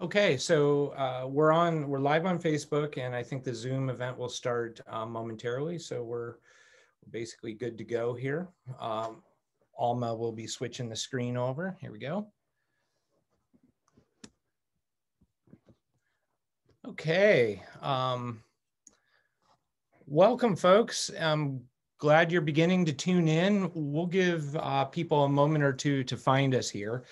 Okay, so we're live on Facebook, and I think the Zoom event will start momentarily. So we're basically good to go here. Alma will be switching the screen over. Here we go. Okay, welcome, folks. I'm glad you're beginning to tune in. We'll give people a moment or two to find us here,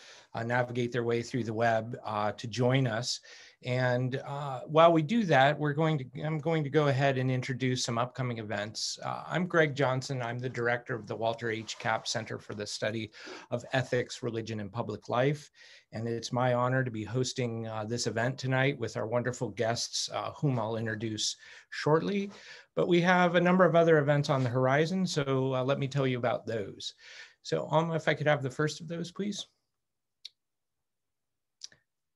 navigate their way through the web to join us. And while we do that, I'm going to go ahead and introduce some upcoming events. I'm Greg Johnson. I'm the director of the Walter H. Kapp Center for the Study of Ethics, Religion, and Public Life. And it's my honor to be hosting this event tonight with our wonderful guests, whom I'll introduce shortly. But we have a number of other events on the horizon, so let me tell you about those. So Alma, if I could have the first of those, please.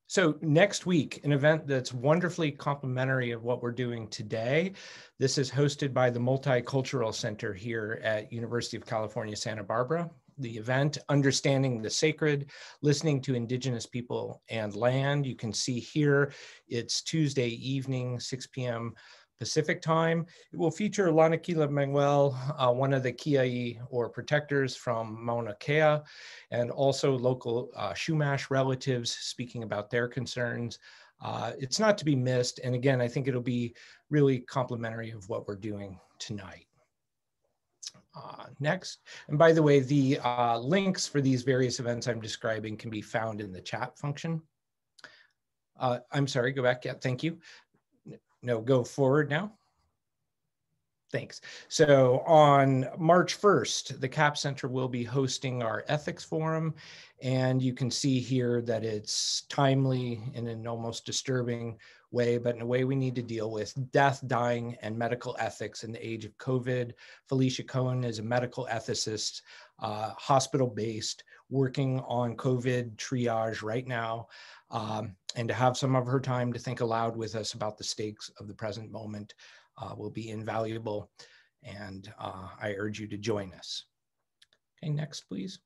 So next week, an event that's wonderfully complementary of what we're doing today. This is hosted by the Multicultural Center here at University of California, Santa Barbara. The event, Understanding the Sacred, Listening to Indigenous People and Land. You can see here, it's Tuesday evening, 6 p.m. Pacific time. It will feature Lanakila Manuel, one of the Kiai or protectors from Mauna Kea, and also local Chumash relatives speaking about their concerns. It's not to be missed. And again, I think it'll be really complimentary of what we're doing tonight. Next. And by the way, the links for these various events I'm describing can be found in the chat function. I'm sorry, go back. Yeah, thank you. No, go forward now. Thanks. So on March 1st, the Kapp Center will be hosting our ethics forum. And you can see here that it's timely in an almost disturbing way, but in a way we need to deal with death, dying, and medical ethics in the age of COVID. Felicia Cohen is a medical ethicist, hospital-based, working on COVID triage right now. And to have some of her time to think aloud with us about the stakes of the present moment will be invaluable. And I urge you to join us. Okay, next, please.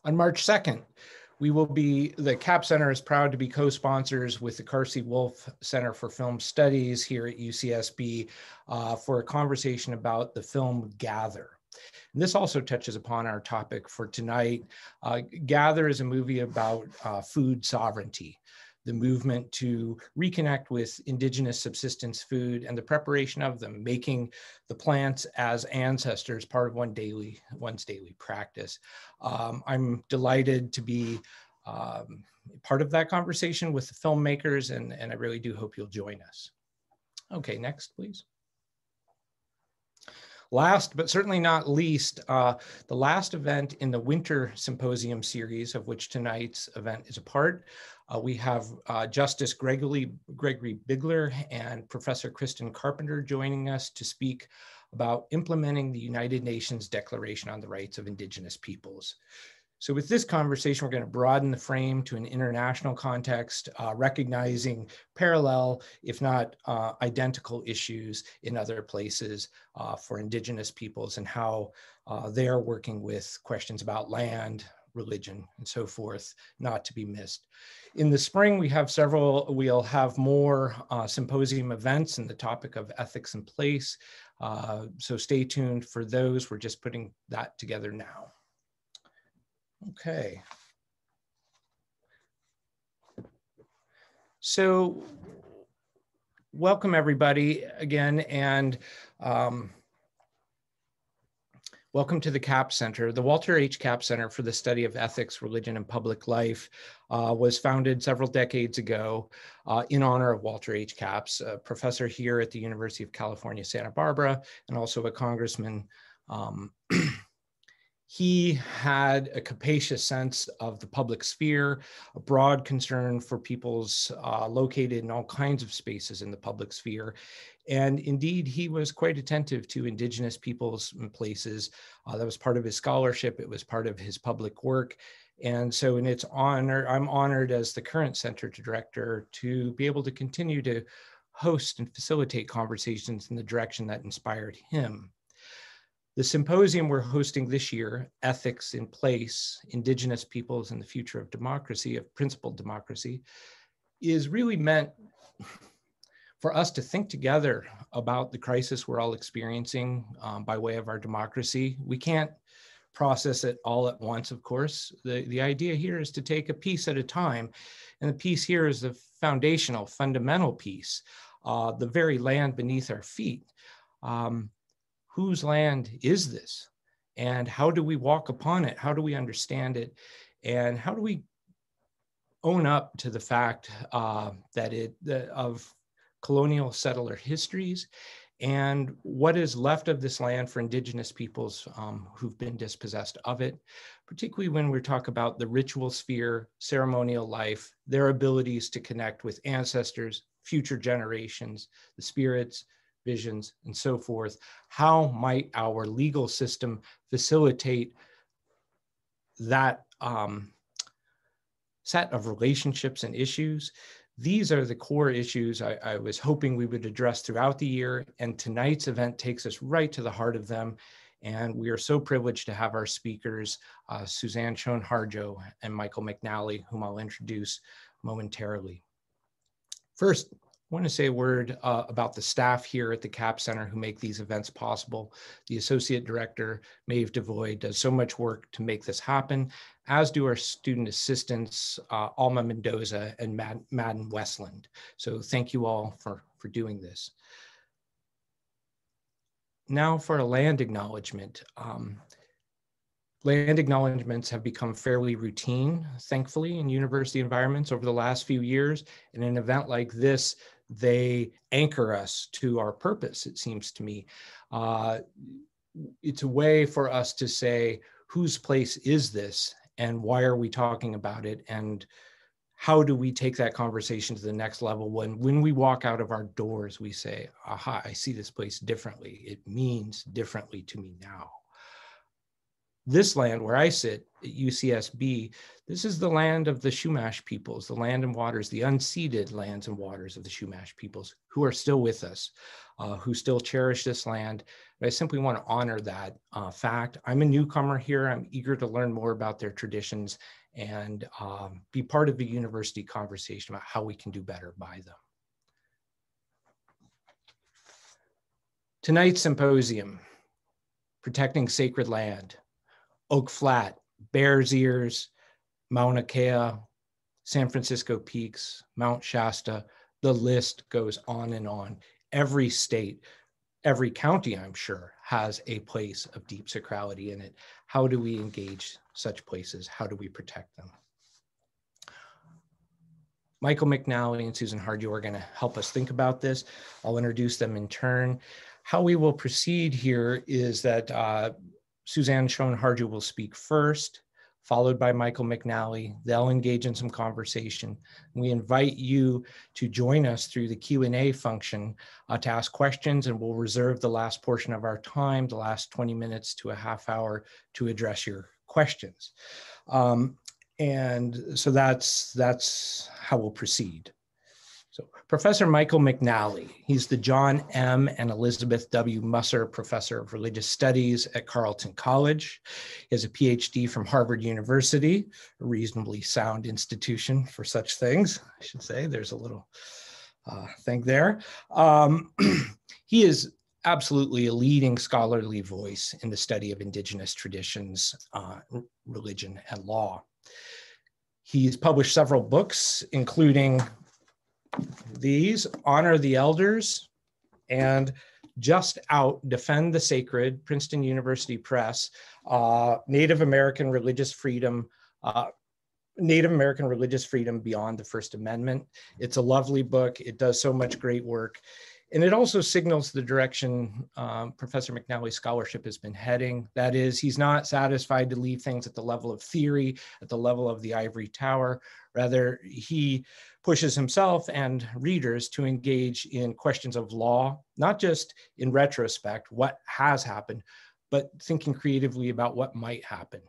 On March 2nd, the Kapp Center is proud to be co-sponsors with the Carsey Wolf Center for Film Studies here at UCSB for a conversation about the film Gather. And this also touches upon our topic for tonight. Gather is a movie about food sovereignty, the movement to reconnect with indigenous subsistence food and the preparation of them, making the plants as ancestors part of one's daily practice. I'm delighted to be part of that conversation with the filmmakers, and I really do hope you'll join us. Okay, next, please. Last, but certainly not least, the last event in the Winter Symposium series, of which tonight's event is a part, we have Justice Gregory Bigler and Professor Kristen Carpenter joining us to speak about implementing the United Nations Declaration on the Rights of Indigenous Peoples. So with this conversation, we're going to broaden the frame to an international context, recognizing parallel, if not identical issues in other places for Indigenous peoples and how they are working with questions about land, religion, and so forth, not to be missed. In the spring, we'll have more symposium events in the topic of ethics and place. So stay tuned for those. We're just putting that together now. Okay. So welcome everybody again, and welcome to the Kapp Center. The Walter H. Kapp Center for the Study of Ethics, Religion, and Public Life was founded several decades ago in honor of Walter H. Kapp, a professor here at the University of California, Santa Barbara, and also a congressman. He had a capacious sense of the public sphere, a broad concern for peoples located in all kinds of spaces in the public sphere. And indeed, he was quite attentive to Indigenous peoples and places. That was part of his scholarship. It was part of his public work. And so in its honor, I'm honored as the current center director to be able to continue to host and facilitate conversations in the direction that inspired him. The symposium we're hosting this year, Ethics in Place, Indigenous Peoples and the Future of Democracy, of Principled Democracy, is really meant for us to think together about the crisis we're all experiencing by way of our democracy. We can't process it all at once, of course. The idea here is to take a piece at a time. And the piece here is the foundational, fundamental piece, the very land beneath our feet. Whose land is this? And how do we walk upon it? How do we understand it? And how do we own up to the fact of colonial settler histories and what is left of this land for Indigenous peoples who've been dispossessed of it, particularly when we talk about the ritual sphere, ceremonial life, their abilities to connect with ancestors, future generations, the spirits, visions, and so forth. How might our legal system facilitate that set of relationships and issues? These are the core issues I was hoping we would address throughout the year, and tonight's event takes us right to the heart of them. And we are so privileged to have our speakers, Suzan Harjo and Michael McNally, whom I'll introduce momentarily. First, I want to say a word about the staff here at the CAP Center who make these events possible. The Associate Director, Maeve DeVoy, does so much work to make this happen, as do our student assistants, Alma Mendoza and Madden Westland. So thank you all for doing this. Now for a land acknowledgement. Land acknowledgements have become fairly routine, thankfully, in university environments over the last few years. In an event like this, they anchor us to our purpose, it seems to me. It's a way for us to say, whose place is this? And why are we talking about it? And how do we take that conversation to the next level when we walk out of our doors, we say, aha, I see this place differently. It means differently to me now. This land where I sit at UCSB, this is the land of the Chumash peoples, the land and waters, the unceded lands and waters of the Chumash peoples who are still with us, who still cherish this land. But I simply want to honor that fact. I'm a newcomer here. I'm eager to learn more about their traditions and be part of the university conversation about how we can do better by them. Tonight's symposium, Protecting Sacred Land. Oak Flat, Bears Ears, Mauna Kea, San Francisco Peaks, Mount Shasta, the list goes on and on. Every state, every county, I'm sure, has a place of deep sacrality in it. How do we engage such places? How do we protect them? Michael McNally and Suzan Harjo are going to help us think about this. I'll introduce them in turn. How we will proceed here is that Suzan Harjo will speak first, followed by Michael McNally. They'll engage in some conversation. We invite you to join us through the Q&A function to ask questions, and we'll reserve the last portion of our time, the last 20 minutes to a half hour, to address your questions. And so that's how we'll proceed. So Professor Michael McNally, he's the John M. and Elizabeth W. Musser Professor of Religious Studies at Carleton College. He has a PhD from Harvard University, a reasonably sound institution for such things, I should say. There's a little thing there. He is absolutely a leading scholarly voice in the study of Indigenous traditions, religion, and law. He's published several books, including these, Honor the Elders, and just out, Defend the Sacred, Princeton University Press, Native American Religious Freedom Beyond the First Amendment. It's a lovely book. It does so much great work. And it also signals the direction Professor McNally's scholarship has been heading. That is, he's not satisfied to leave things at the level of theory, at the level of the ivory tower. Rather, he pushes himself and readers to engage in questions of law, not just in retrospect, what has happened, but thinking creatively about what might happen.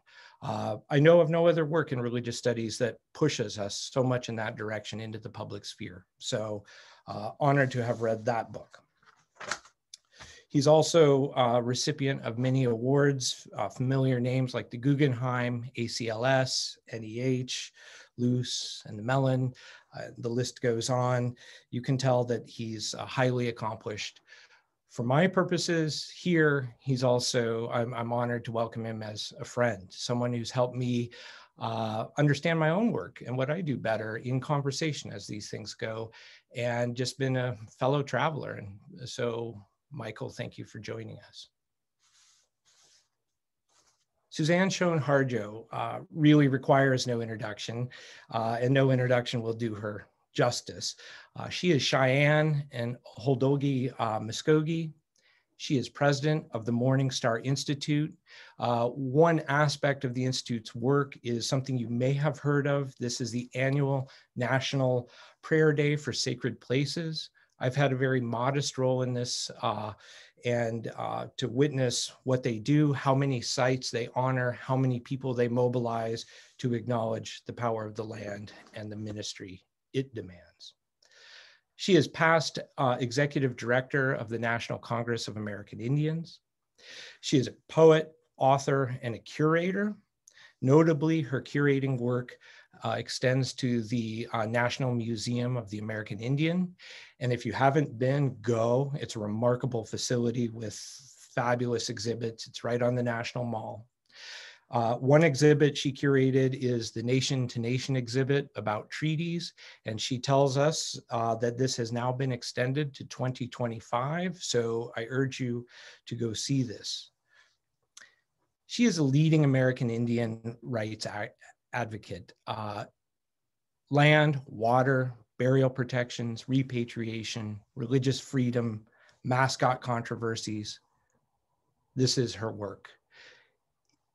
I know of no other work in religious studies that pushes us so much in that direction into the public sphere. So honored to have read that book. He's also a recipient of many awards, familiar names like the Guggenheim, ACLS, NEH, Luce, and the Mellon. The list goes on. You can tell that he's highly accomplished. For my purposes here, he's also, I'm honored to welcome him as a friend, someone who's helped me understand my own work and what I do better in conversation as these things go, and just been a fellow traveler. And so, Michael, thank you for joining us. Suzan Harjo really requires no introduction, and no introduction will do her justice. She is Cheyenne and Holdogi Muskogee. She is president of the Morning Star Institute. One aspect of the Institute's work is something you may have heard of. This is the annual National Prayer Day for Sacred Places. I've had a very modest role in this, and to witness what they do, how many sites they honor, how many people they mobilize to acknowledge the power of the land and the ministry it demands. She is past executive director of the National Congress of American Indians. She is a poet, author, and a curator. Notably, her curating work extends to the National Museum of the American Indian. And if you haven't been, go. It's a remarkable facility with fabulous exhibits. It's right on the National Mall. One exhibit she curated is the Nation to Nation exhibit about treaties. And she tells us that this has now been extended to 2025. So I urge you to go see this. She is a leading American Indian rights advocate. Land, water, burial protections, repatriation, religious freedom, mascot controversies. This is her work.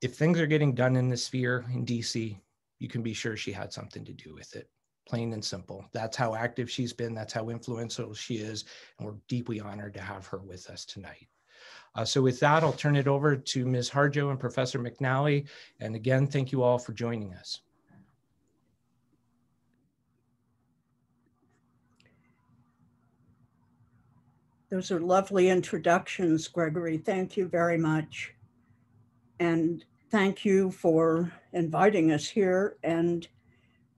If things are getting done in the sphere in DC, you can be sure she had something to do with it. Plain and simple. That's how active she's been. That's how influential she is. And we're deeply honored to have her with us tonight. So with that, I'll turn it over to Ms. Harjo and Professor McNally. And again, thank you all for joining us. Those are lovely introductions, Gregory. Thank you very much. And thank you for inviting us here. And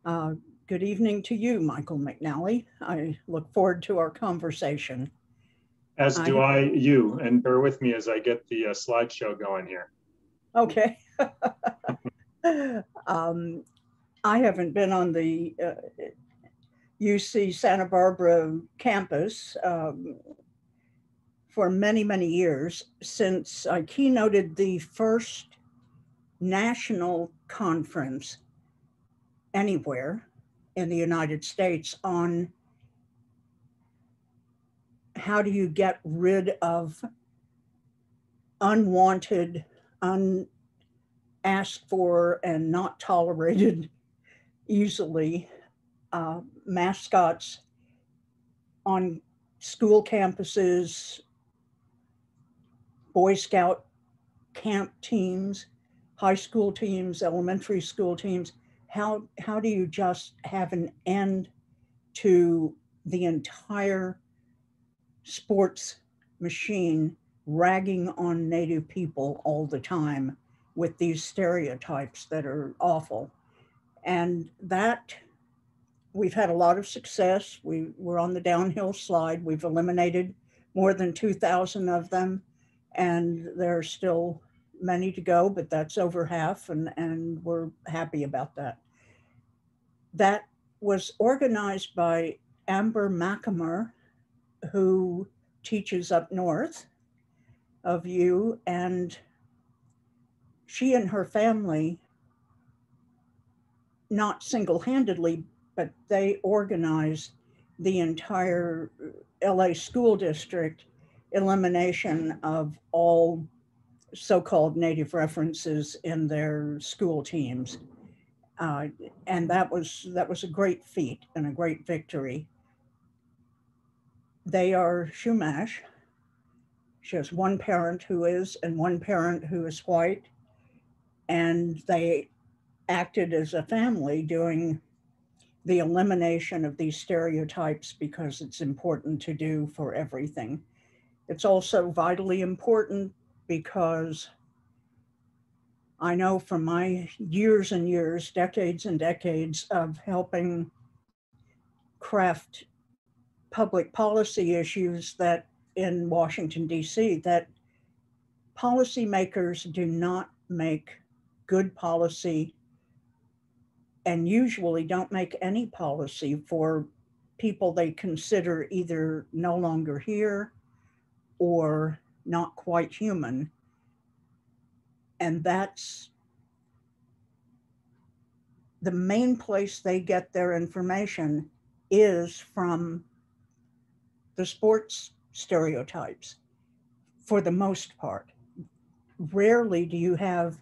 good evening to you, Michael McNally. I look forward to our conversation. As do you, and bear with me as I get the slideshow going here. Okay. I haven't been on the UC Santa Barbara campus for many, many years, since I keynoted the first national conference anywhere in the United States on how do you get rid of unwanted, unasked for, and not tolerated easily mascots on school campuses, Boy Scout camp teams, high school teams, elementary school teams. How do you just have an end to the entire sports machine ragging on Native people all the time with these stereotypes that are awful? And that, we've had a lot of success. We're on the downhill slide. We've eliminated more than 2,000 of them, and there are still many to go, but that's over half, and we're happy about that. That was organized by Amber McNally, who teaches up north of you, and she and her family, not single-handedly, but they organized the entire LA school district elimination of all so-called Native references in their school teams. And that was a great feat and a great victory. They are Chumash. She has one parent who is, and one parent who is white. And they acted as a family doing the elimination of these stereotypes because it's important to do for everything. It's also vitally important because I know from my years and years, decades and decades of helping craft public policy issues that in Washington, D.C., that policymakers do not make good policy and usually don't make any policy for people they consider either no longer here or not quite human. And that's the main place they get their information is from the sports stereotypes for the most part. Rarely do you have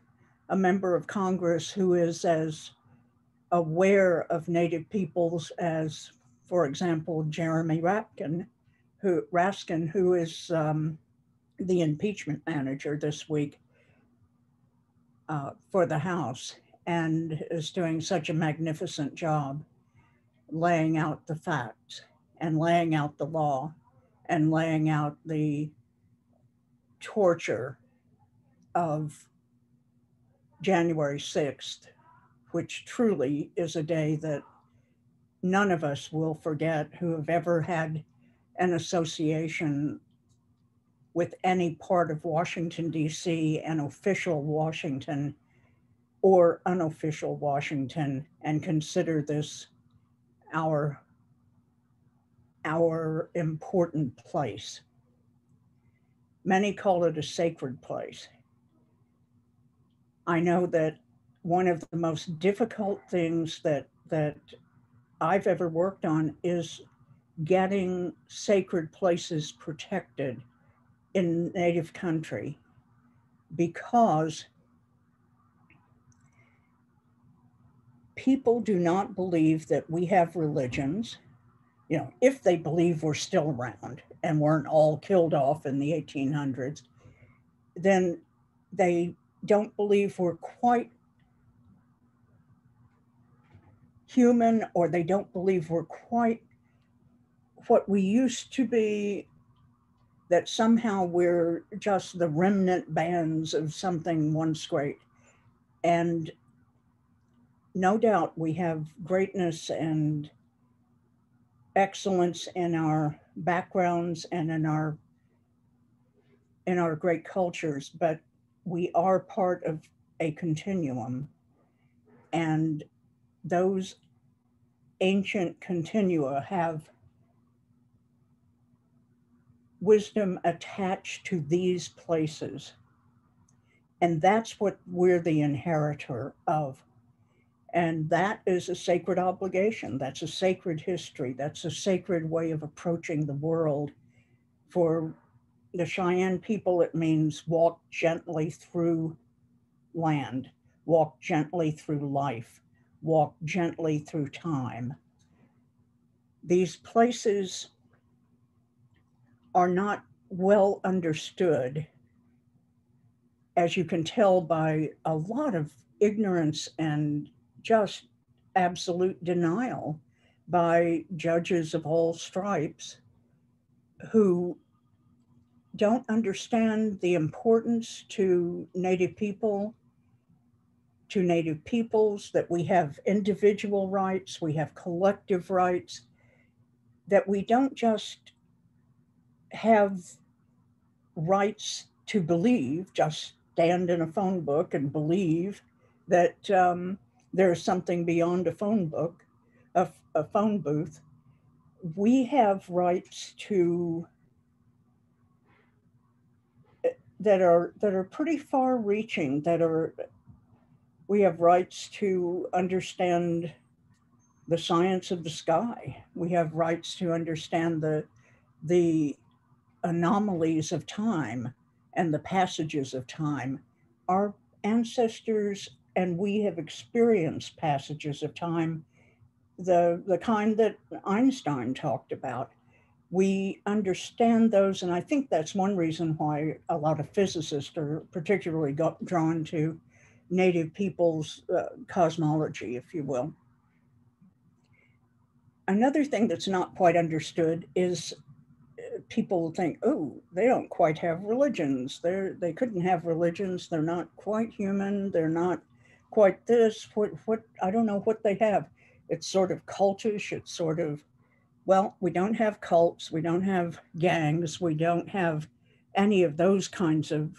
a member of Congress who is as aware of Native peoples as, for example, Jeremy Raskin, who is the impeachment manager this week for the House, and is doing such a magnificent job laying out the facts and laying out the law and laying out the torture of January 6th, which truly is a day that none of us will forget who have ever had an association with any part of Washington, D.C., and official Washington or unofficial Washington, and consider this our important place. Many call it a sacred place. I know that one of the most difficult things that I've ever worked on is getting sacred places protected in Native country, because people do not believe that we have religions. You know, if they believe we're still around and weren't all killed off in the 1800s, then they don't believe we're quite human, or they don't believe we're quite what we used to be, that somehow we're just the remnant bands of something once great. And no doubt we have greatness and excellence in our backgrounds and in our great cultures, but we are part of a continuum. And those ancient continua have wisdom attached to these places. And that's what we're the inheritor of. And that is a sacred obligation. That's a sacred history. That's a sacred way of approaching the world. For the Cheyenne people, it means walk gently through land, walk gently through life, walk gently through time. These places are not well understood, as you can tell by a lot of ignorance and just absolute denial by judges of all stripes who don't understand the importance to Native people, to Native peoples, that we have individual rights, we have collective rights, that we don't just have rights to believe, just stand in a phone book and believe that there's something beyond a phone book, a phone booth. We have rights to that are pretty far reaching, we have rights to understand the science of the sky. We have rights to understand the anomalies of time and the passages of time. Our ancestors and we have experienced passages of time, the kind that Einstein talked about. We understand those, and I think that's one reason why a lot of physicists are particularly drawn to Native people's cosmology, if you will. Another thing that's not quite understood is people think, oh, they don't quite have religions. They couldn't have religions. They're not quite human. They're not quite this. What I don't know what they have. It's sort of cultish. It's sort of, well, we don't have cults. We don't have gangs. We don't have any of those kinds of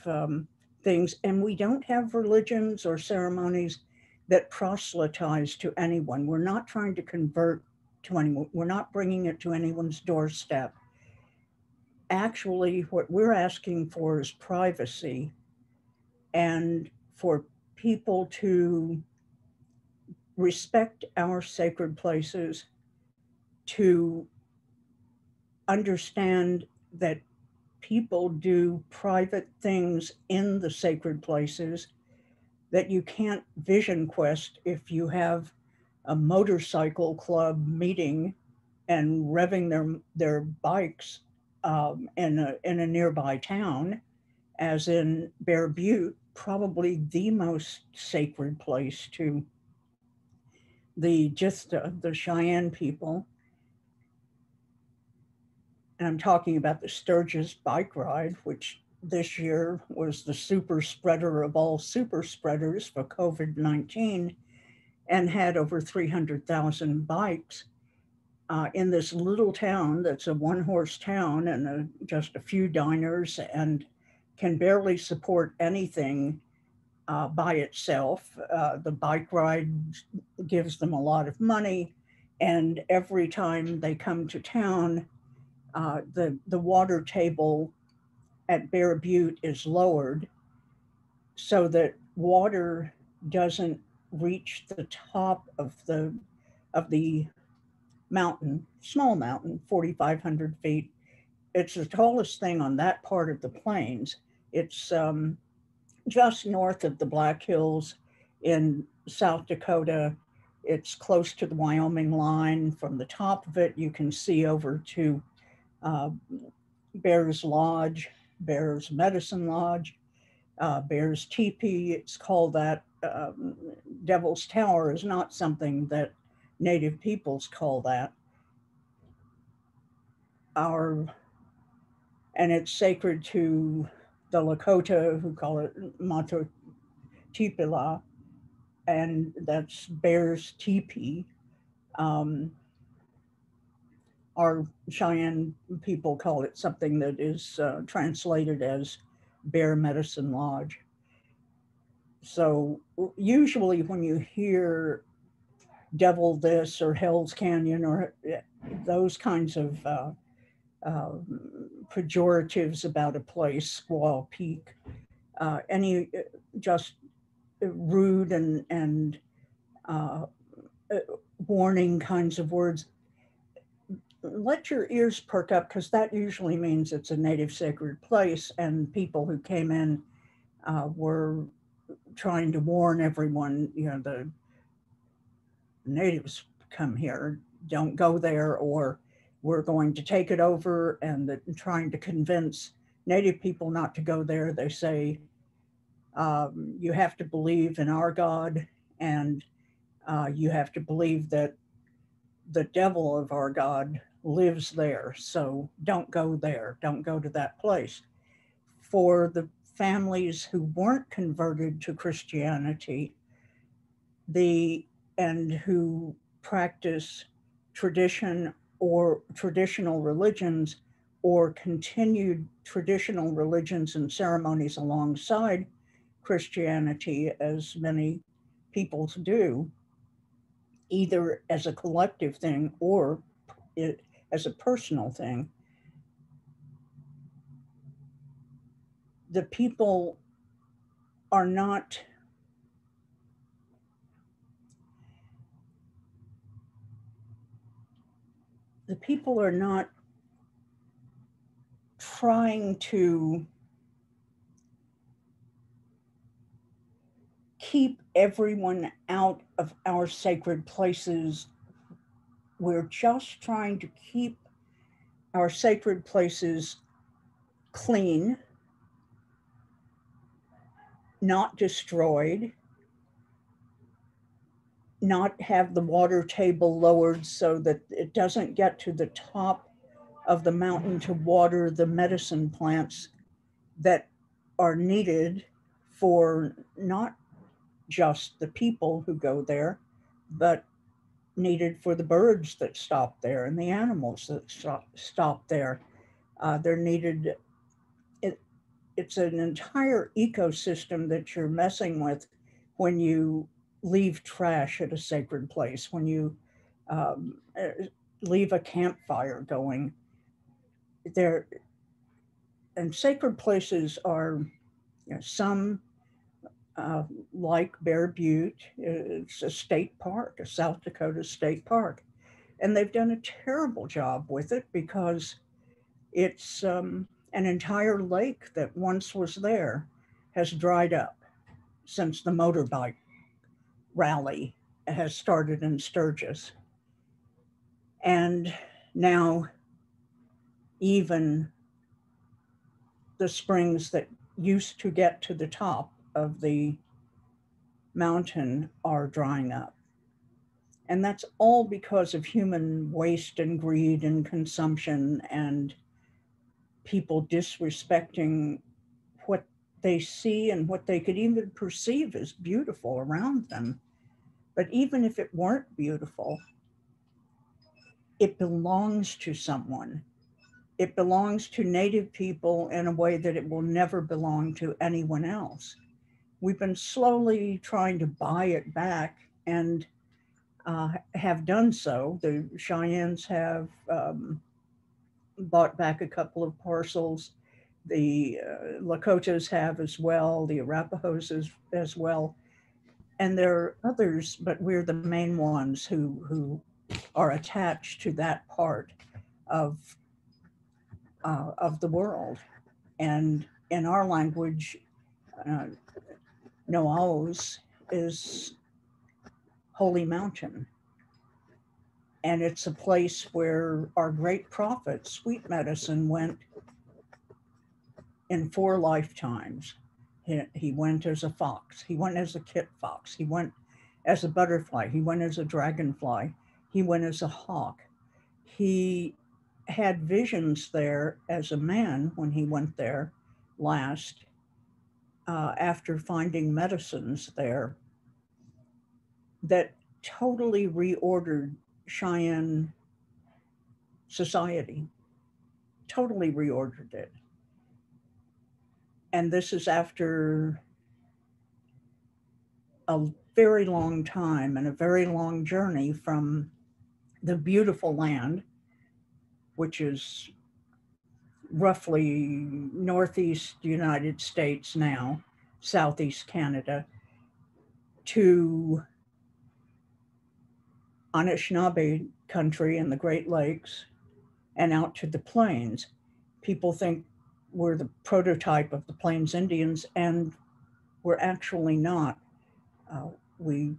things. And we don't have religions or ceremonies that proselytize to anyone. We're not trying to convert to anyone. We're not bringing it to anyone's doorstep. Actually, what we're asking for is privacy and for people to respect our sacred places, to understand that people do private things in the sacred places, that you can't vision quest if you have a motorcycle club meeting and revving their bikes in a nearby town, as in Bear Butte, probably the most sacred place to the Jista, the Cheyenne people. And I'm talking about the Sturgis bike ride, which this year was the super spreader of all super spreaders for COVID-19 and had over 300,000 bikes. In this little town that's a one-horse town and just a few diners and can barely support anything by itself. The bike ride gives them a lot of money, and every time they come to town, the water table at Bear Butte is lowered so that water doesn't reach the top of the mountain, small mountain, 4,500 feet. It's the tallest thing on that part of the plains. It's just north of the Black Hills in South Dakota. It's close to the Wyoming line. From the top of it, you can see over to Bear's Lodge, Bear's Medicine Lodge, Bear's Teepee. It's called that. Devil's Tower is not something that Native peoples call that. And it's sacred to the Lakota, who call it Mato Tipila, and that's Bear's Teepee. Our Cheyenne people call it something that is translated as Bear Medicine Lodge. So usually when you hear Devil this or Hell's Canyon or those kinds of pejoratives about a place, Squaw Peak, any just rude and warning kinds of words, let your ears perk up, because that usually means it's a native sacred place, and people who came in were trying to warn everyone, you know, the natives come here, don't go there, or we're going to take it over, and trying to convince native people not to go there. They say, you have to believe in our God, and you have to believe that the devil of our God lives there. So don't go there. Don't go to that place. For the families who weren't converted to Christianity, and who practice tradition or traditional religions, or continued traditional religions and ceremonies alongside Christianity, as many peoples do, either as a collective thing or as a personal thing. The people are not trying to keep everyone out of our sacred places. We're just trying to keep our sacred places clean, not destroyed, not have the water table lowered so that it doesn't get to the top of the mountain to water the medicine plants that are needed for not just the people who go there, but needed for the birds that stop there and the animals that stop there. They're needed. It's an entire ecosystem that you're messing with when you leave trash at a sacred place, when you leave a campfire going there. And sacred places are, some like Bear Butte, it's a state park, a South Dakota state park. And they've done a terrible job with it because it's an entire lake that once was there has dried up since the motorbike rally has started in Sturgis. And now even the springs that used to get to the top of the mountain are drying up. And that's all because of human waste and greed and consumption and people disrespecting what they see and what they could even perceive as beautiful around them. But even if it weren't beautiful, it belongs to someone. It belongs to Native people in a way that it will never belong to anyone else. We've been slowly trying to buy it back and have done so. The Cheyennes have bought back a couple of parcels. The Lakotas have as well, the Arapahoes as well. And there are others, but we're the main ones who are attached to that part of the world. And in our language, Noaos is holy mountain. And it's a place where our great prophet, Sweet Medicine, went in 4 lifetimes. He went as a fox, he went as a kit fox, he went as a butterfly, he went as a dragonfly, he went as a hawk. He had visions there as a man when he went there last, after finding medicines there that totally reordered Cheyenne society, totally reordered it. And this is after a very long time and a very long journey from the beautiful land, which is roughly northeast United States now, southeast Canada, to Anishinaabe country and the Great Lakes and out to the plains. People think we're the prototype of the Plains Indians, and we're actually not. We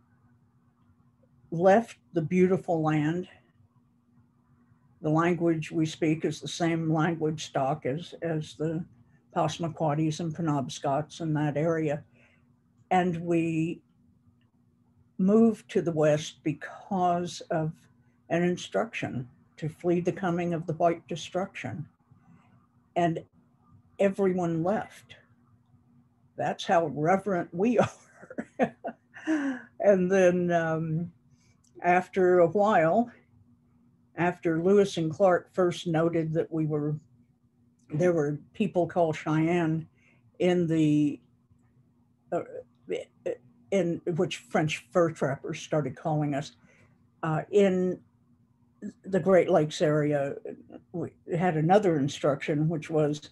left the beautiful land. The language we speak is the same language stock as the Passamaquoddies and Penobscots in that area. And we moved to the west because of an instruction to flee the coming of the white destruction. And everyone left. That's how reverent we are. And then after a while, after Lewis and Clark first noted that there were people called Cheyenne in which French fur trappers started calling us, in the Great Lakes area, we had another instruction, which was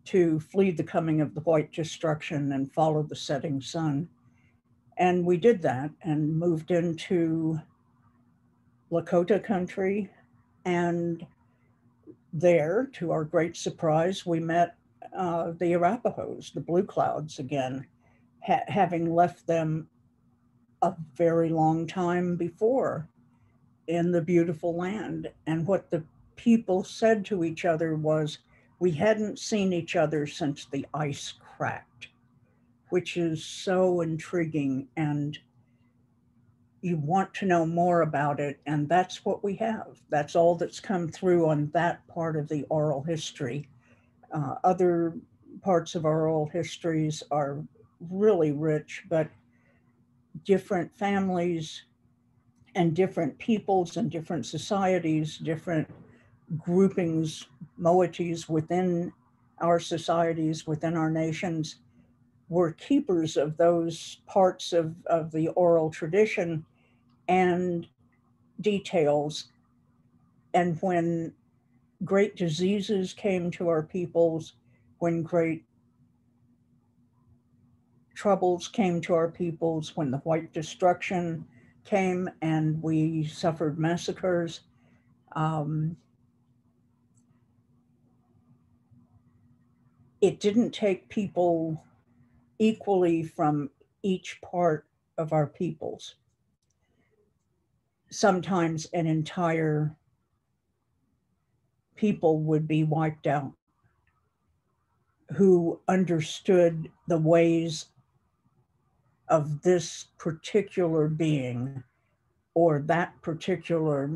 to flee the coming of the white destruction and follow the setting sun. And we did that and moved into Lakota country. And there, to our great surprise, we met the Arapahoes, the Blue Clouds again, having left them a very long time before in the beautiful land. And what the people said to each other was, we hadn't seen each other since the ice cracked, which is so intriguing. And you want to know more about it, and that's what we have. That's all that's come through on that part of the oral history. Other parts of our oral histories are really rich, but different families and different peoples and different societies, different groupings, moieties within our societies, within our nations, were keepers of those parts of the oral tradition and details. And when great diseases came to our peoples, when great troubles came to our peoples, when the white destruction came and we suffered massacres, it didn't take people equally from each part of our peoples. Sometimes an entire people would be wiped out who understood the ways of this particular being or that particular,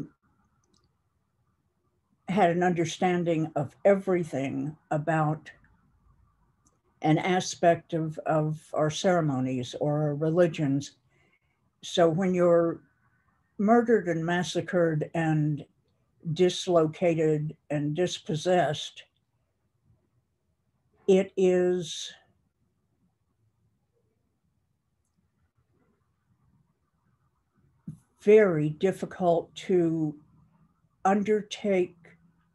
had an understanding of everything about an aspect of our ceremonies or our religions. So when you're murdered and massacred and dislocated and dispossessed, it is very difficult to undertake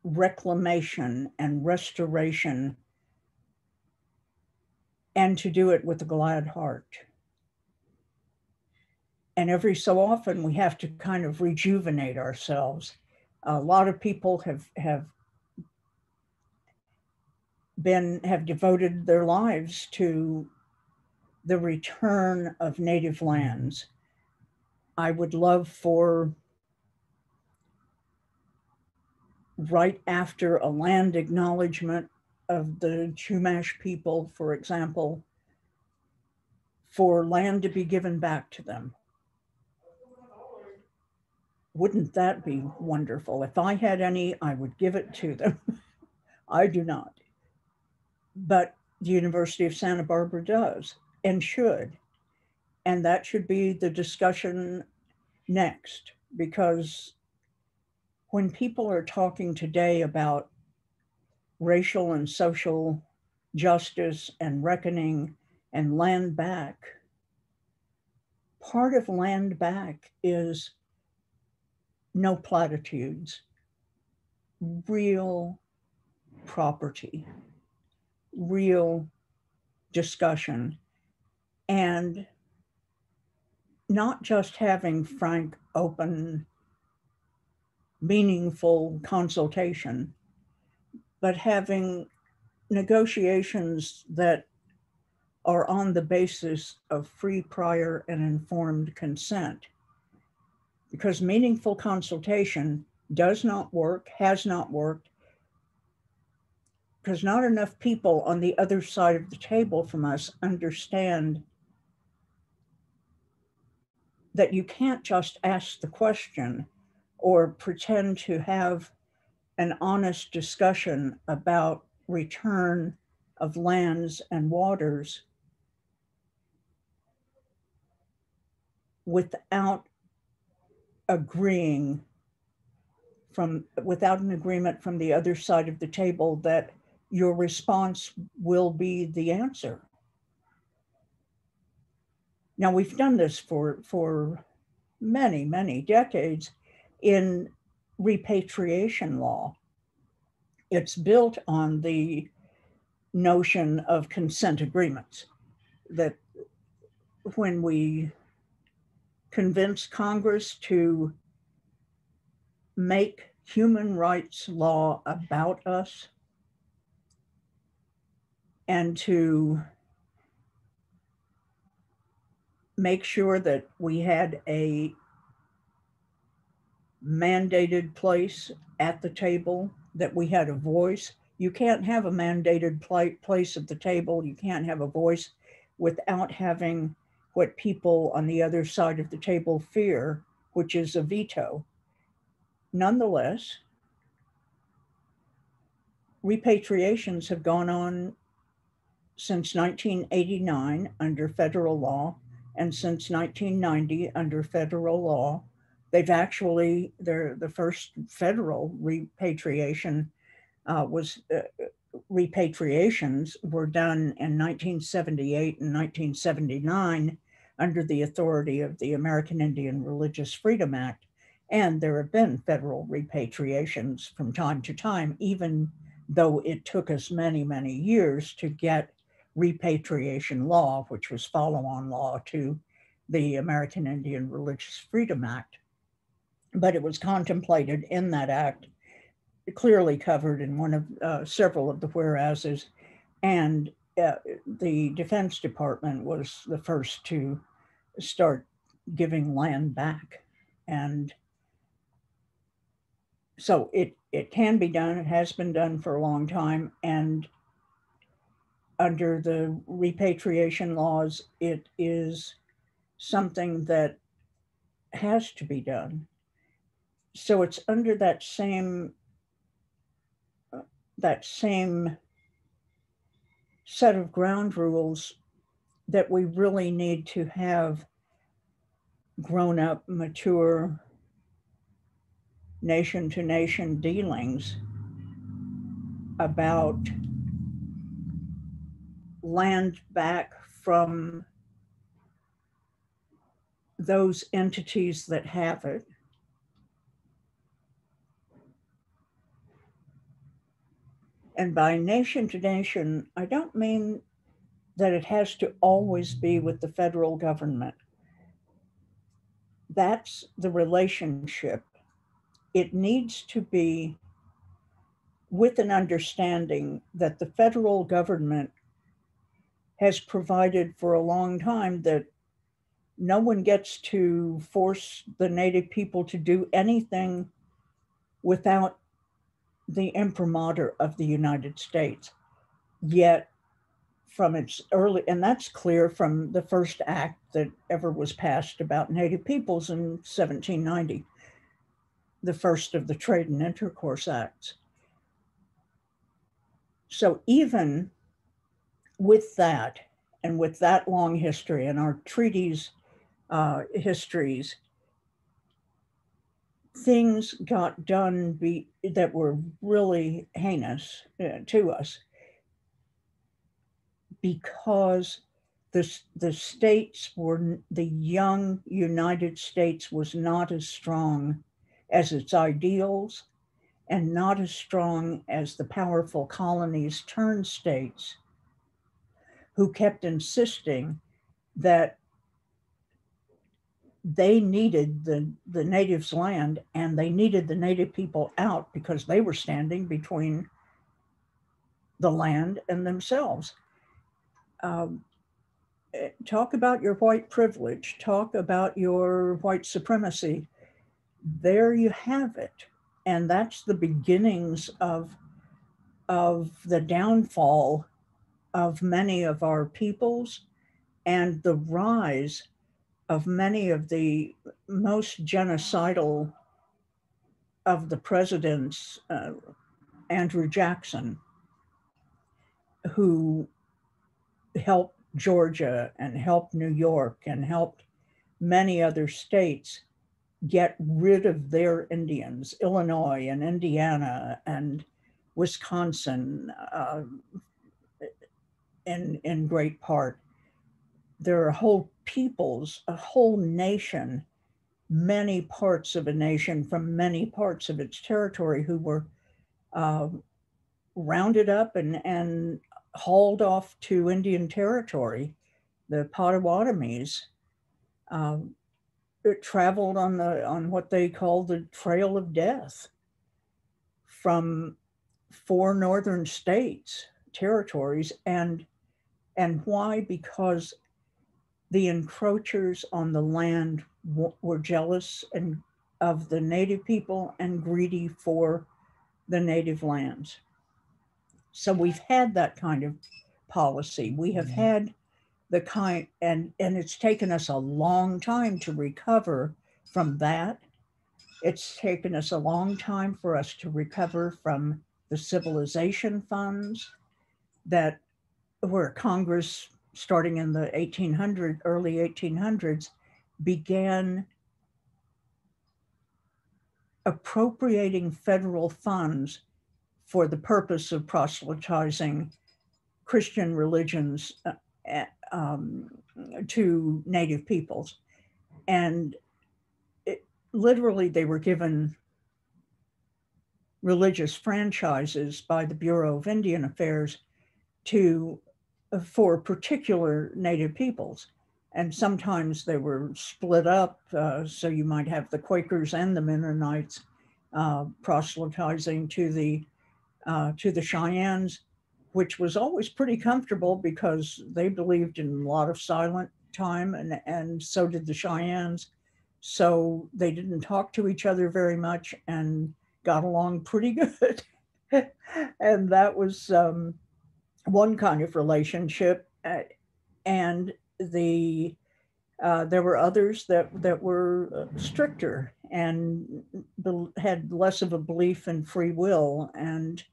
reclamation and restoration, and to do it with a glad heart. And every so often we have to kind of rejuvenate ourselves. A lot of people have devoted their lives to the return of native lands. I would love for, right after a land acknowledgement of the Chumash people, for example, for land to be given back to them. Wouldn't that be wonderful? If I had any, I would give it to them. I do not. But the University of Santa Barbara does and should. And that should be the discussion next, because when people are talking today about racial and social justice and reckoning and land back, part of land back is no platitudes, real property, real discussion, and not just having frank, open, meaningful consultation, but having negotiations that are on the basis of free, prior, and informed consent. Because meaningful consultation does not work, has not worked, because not enough people on the other side of the table from us understand that you can't just ask the question or pretend to have an honest discussion about return of lands and waters without without an agreement from the other side of the table that your response will be the answer. Now, we've done this for many, many decades in repatriation law. It's built on the notion of consent agreements, that when we convince Congress to make human rights law about us and to make sure that we had a mandated place at the table, that we had a voice. You can't have a mandated place at the table. You can't have a voice without having what people on the other side of the table fear, which is a veto. Nonetheless, repatriations have gone on since 1989 under federal law, and since 1990 under federal law. They've actually, the first federal repatriation repatriations were done in 1978 and 1979 under the authority of the American Indian Religious Freedom Act. And there have been federal repatriations from time to time, even though it took us many, many years to get repatriation law, which was follow-on law to the American Indian Religious Freedom Act. But it was contemplated in that act, clearly covered in one of several of the whereases, and the Defense Department was the first to start giving land back. And so it can be done. It has been done for a long time. And under the repatriation laws, it is something that has to be done. So it's under that same set of ground rules that we really need to have grown-up, mature, nation-to-nation dealings about land back from those entities that have it. And by nation to nation, I don't mean that it has to always be with the federal government. That's the relationship. It needs to be with an understanding that the federal government has provided for a long time that no one gets to force the Native people to do anything without the imprimatur of the United States. Yet from its early, and that's clear from the first act that ever was passed about Native peoples in 1790, the first of the Trade and Intercourse Acts. So even with that, and with that long history and our treaties histories, things got done that were really heinous to us because the states were, the young United States was not as strong as its ideals and not as strong as the powerful colonies turned states who kept insisting that they needed the natives' land and they needed the Native people out because they were standing between the land and themselves. Talk about your white privilege, talk about your white supremacy. There you have it. And that's the beginnings of the downfall of many of our peoples and the rise of many of the most genocidal of the presidents, Andrew Jackson, who helped Georgia and helped New York and helped many other states get rid of their Indians, Illinois and Indiana and Wisconsin in great part. There are whole peoples, a whole nation, many parts of a nation from many parts of its territory who were rounded up and hauled off to Indian territory. The Potawatomis traveled on what they call the Trail of Death from 4 northern states, territories, and why? Because the encroachers on the land were jealous of the Native people and greedy for the native lands. So we've had that kind of policy. We have had the kind, and it's taken us a long time to recover from that. It's taken us a long time for us to recover from the civilization funds that where Congress, starting in the early 1800s, began appropriating federal funds for the purpose of proselytizing Christian religions to Native peoples. And literally, they were given religious franchises by the Bureau of Indian Affairs for particular Native peoples. And sometimes they were split up. So you might have the Quakers and the Mennonites proselytizing to the Cheyennes, which was always pretty comfortable because they believed in a lot of silent time, and so did the Cheyennes. So they didn't talk to each other very much and got along pretty good. And that was one kind of relationship. And there were others that were stricter and had less of a belief in free will, and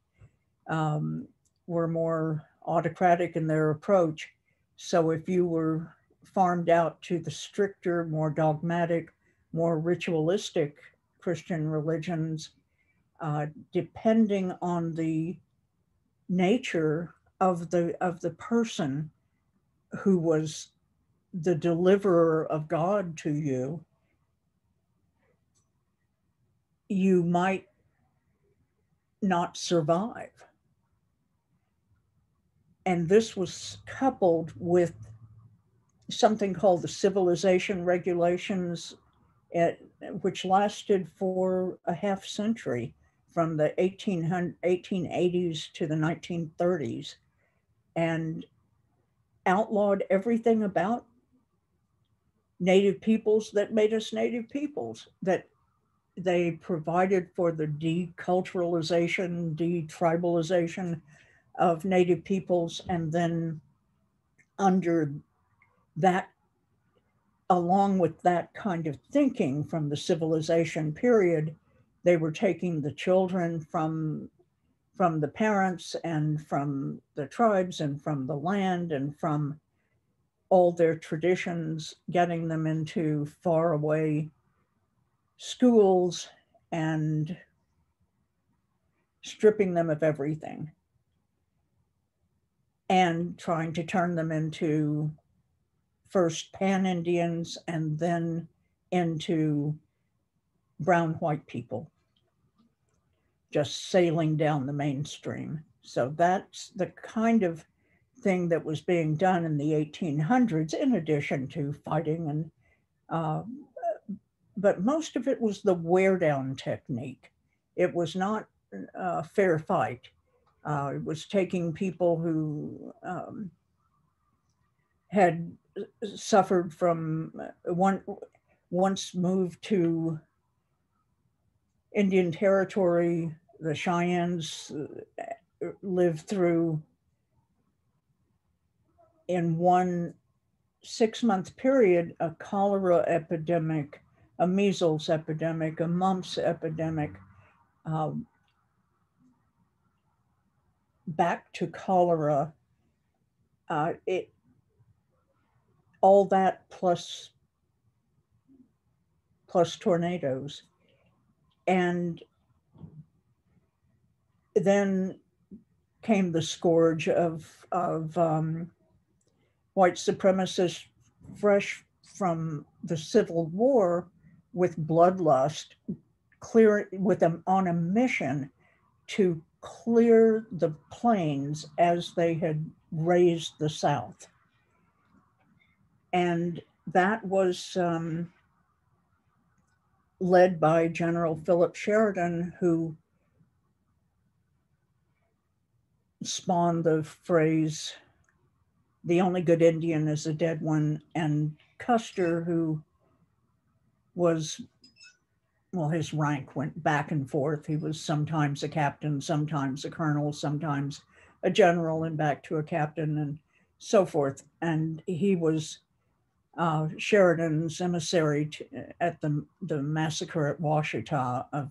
were more autocratic in their approach. So if you were farmed out to the stricter, more dogmatic, more ritualistic Christian religions, depending on the nature of the person who was the deliverer of God to you, you might not survive. And this was coupled with something called the civilization regulations, which lasted for a half century, from the 1880s to the 1930s, and outlawed everything about Native peoples that made us Native peoples. That they provided for the deculturalization, detribalization of Native peoples, and then under that, along with that kind of thinking from the civilization period, they were taking the children from the parents and from the tribes and from the land and from all their traditions, getting them into faraway schools and stripping them of everything, and trying to turn them into first pan-Indians and then into brown-white people, just sailing down the mainstream. So that's the kind of thing that was being done in the 1800s, in addition to fighting. And but most of it was the wear-down technique. It was not a fair fight. It was taking people who had suffered from once moved to Indian territory. The Cheyennes lived through, in one 6-month period, a cholera epidemic, a measles epidemic, a mumps epidemic, back to cholera. All that plus tornadoes. And then came the scourge of white supremacists, fresh from the Civil War, with bloodlust, on a mission to clear the plains as they had razed the South. And that was led by General Philip Sheridan, who spawned the phrase, "The only good Indian is a dead one," and Custer, who was, well, his rank went back and forth. He was sometimes a captain, sometimes a colonel, sometimes a general, and back to a captain. And so forth. And he was Sheridan's emissary at the massacre at Washita of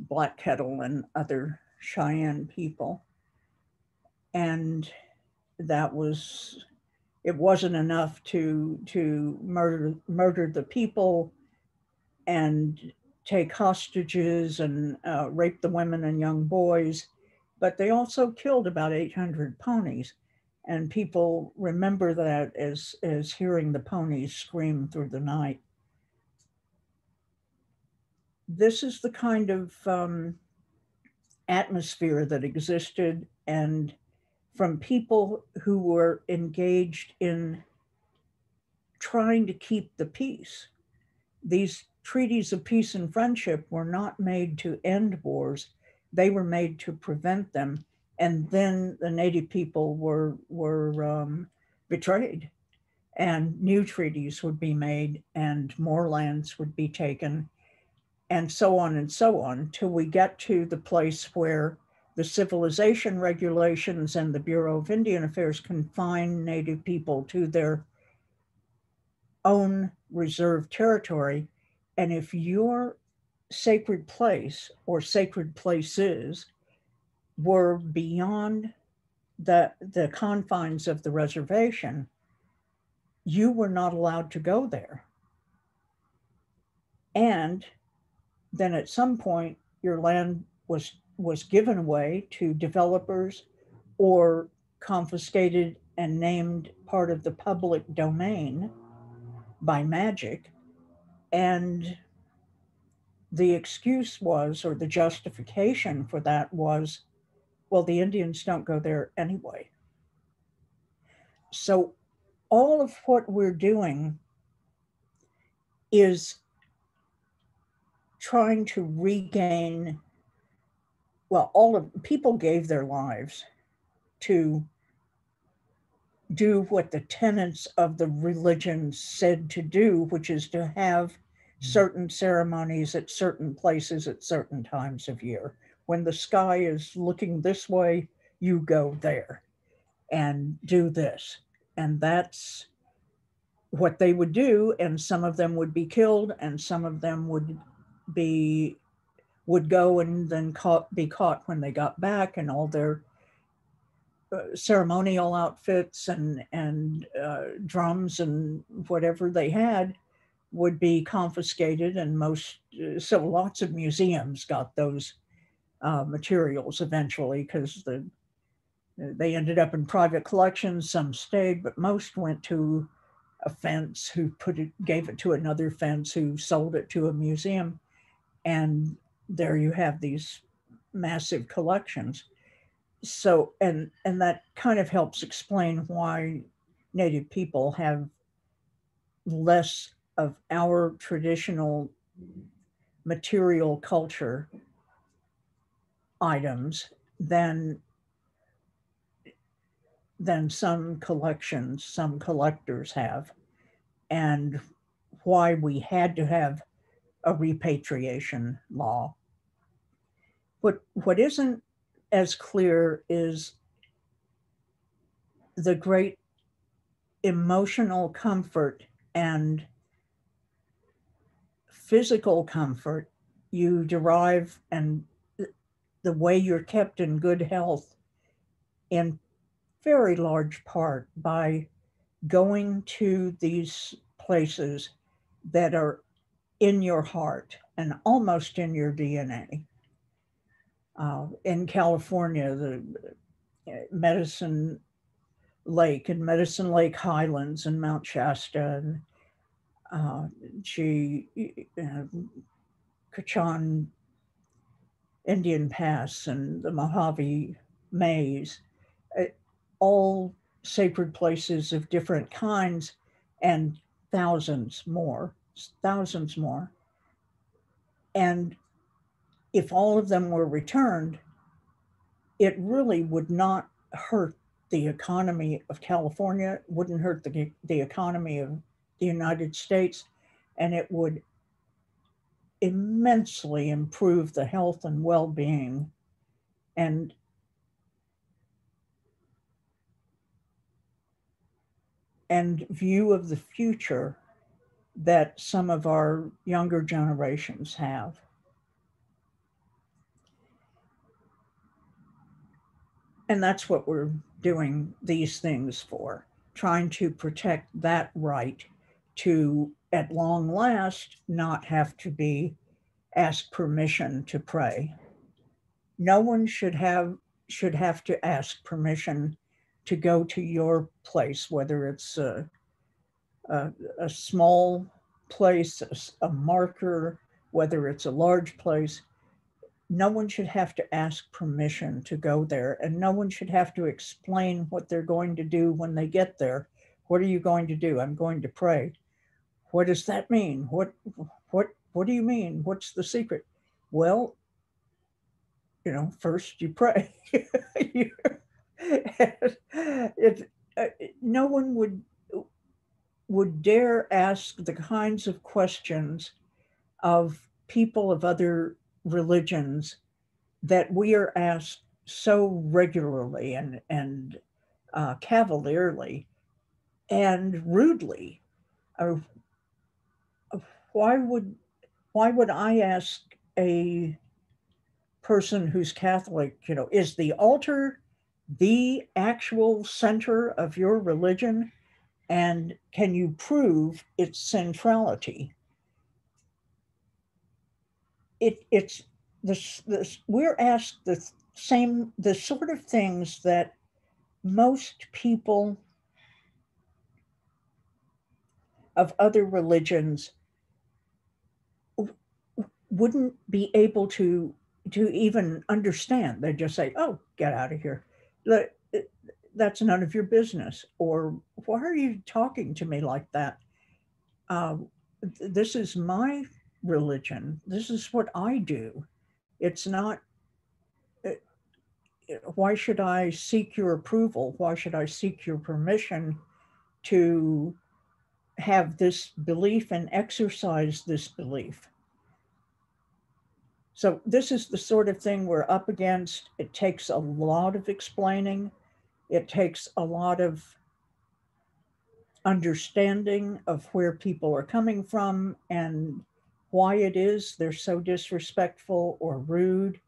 Black Kettle and other Cheyenne people. And that was, it wasn't enough to murder the people and take hostages and rape the women and young boys, but they also killed about 800 ponies. And people remember that as hearing the ponies scream through the night. This is the kind of atmosphere that existed, and from people who were engaged in trying to keep the peace. These treaties of peace and friendship were not made to end wars. They were made to prevent them. And then the Native people were betrayed, and new treaties would be made and more lands would be taken, and so on, till we get to the place where the civilization regulations and the Bureau of Indian Affairs confine Native people to their own reserved territory. And if your sacred place or sacred places were beyond the confines of the reservation, you were not allowed to go there. And then at some point, your land was given away to developers or confiscated and named part of the public domain by magic. And the excuse was, or the justification for that was, well, the Indians don't go there anyway. So all of what we're doing is trying to regain, well, all of people gave their lives to do what the tenets of the religion said to do, which is to have certain ceremonies at certain places at certain times of year. When the sky is looking this way, you go there and do this. And that's what they would do. And some of them would be killed, and some of them would go and then be caught when they got back, and all their ceremonial outfits and drums and whatever they had would be confiscated. And so lots of museums got those materials eventually, because they ended up in private collections. Some stayed, but most went to a fence who gave it to another fence who sold it to a museum. And there you have these massive collections. So, and that kind of helps explain why Native people have less of our traditional material culture items than some collectors have, and why we had to have a repatriation law. What isn't as clear is the great emotional comfort and physical comfort you derive, and the way you're kept in good health in very large part by going to these places that are in your heart and almost in your DNA. In California, the Medicine Lake and Medicine Lake Highlands and Mount Shasta and Kachan Indian Pass and the Mojave Maze, all sacred places of different kinds, and thousands more. And if all of them were returned, it really would not hurt the economy of California, wouldn't hurt the economy of the United States, and it would immensely improve the health and well-being. And and view of the future that some of our younger generations have. And that's what we're doing these things for, trying to protect that right to, at long last, not have to be asked permission to pray. No one should have to ask permission to go to your place, whether it's a small place, a marker, whether it's a large place. No one should have to ask permission to go there, and no one should have to explain what they're going to do when they get there. What are you going to do? I'm going to pray. What does that mean? What do you mean? What's the secret? Well, first you pray. No one would dare ask the kinds of questions of people of other religions that we are asked so regularly and cavalierly and rudely. Why would I ask a person who's Catholic, is the altar the actual center of your religion? And can you prove its centrality? It's this we're asked the sort of things that most people of other religions wouldn't be able to even understand. They just say, "Oh, get out of here. That's none of your business." Or, "Why are you talking to me like that? This is my religion. This is what I do. It's not, why should I seek your approval? Why should I seek your permission to have this belief and exercise this belief?" So this is the sort of thing we're up against. It takes a lot of explaining. It takes a lot of understanding of where people are coming from and why it is they're so disrespectful or rude,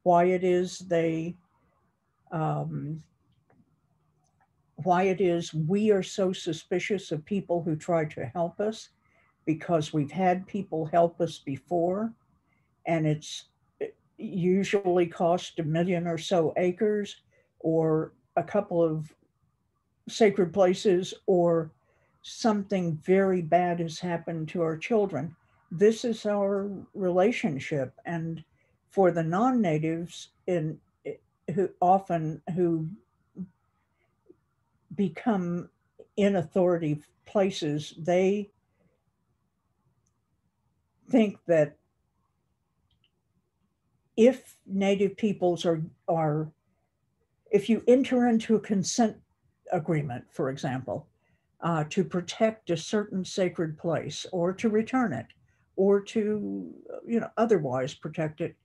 why it is why it is we are so suspicious of people who try to help us, because we've had people help us before, and it usually cost 1 million or so acres, or a couple of sacred places, or something very bad has happened to our children. This is our relationship. And for the non-natives who become in authority places, they think that if Native peoples if you enter into a consent agreement, for example, to protect a certain sacred place or to return it or to, otherwise protect it,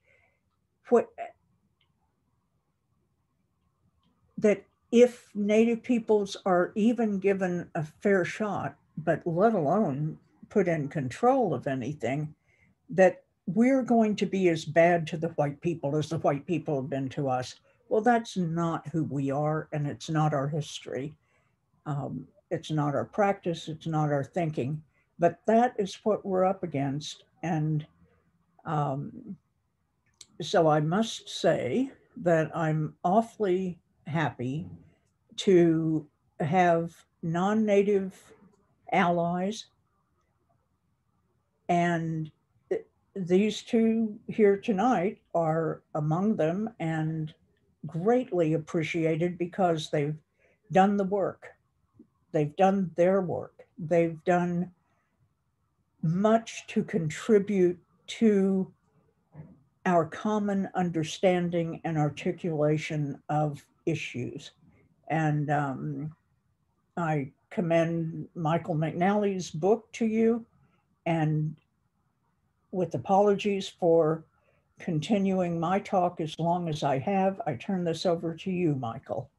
that if Native peoples are even given a fair shot, but let alone put in control of anything, that we're going to be as bad to the white people as the white people have been to us. Well, that's not who we are, and it's not our history. It's not our practice, it's not our thinking, but that is what we're up against. And so I must say that I'm awfully happy to have non-native allies, and these two here tonight are among them and greatly appreciated because they've done the work. They've done their work. They've done much to contribute to our common understanding and articulation of issues. And I commend Michael McNally's book to you, and with apologies for continuing my talk as long as I have, I turn this over to you, Michael.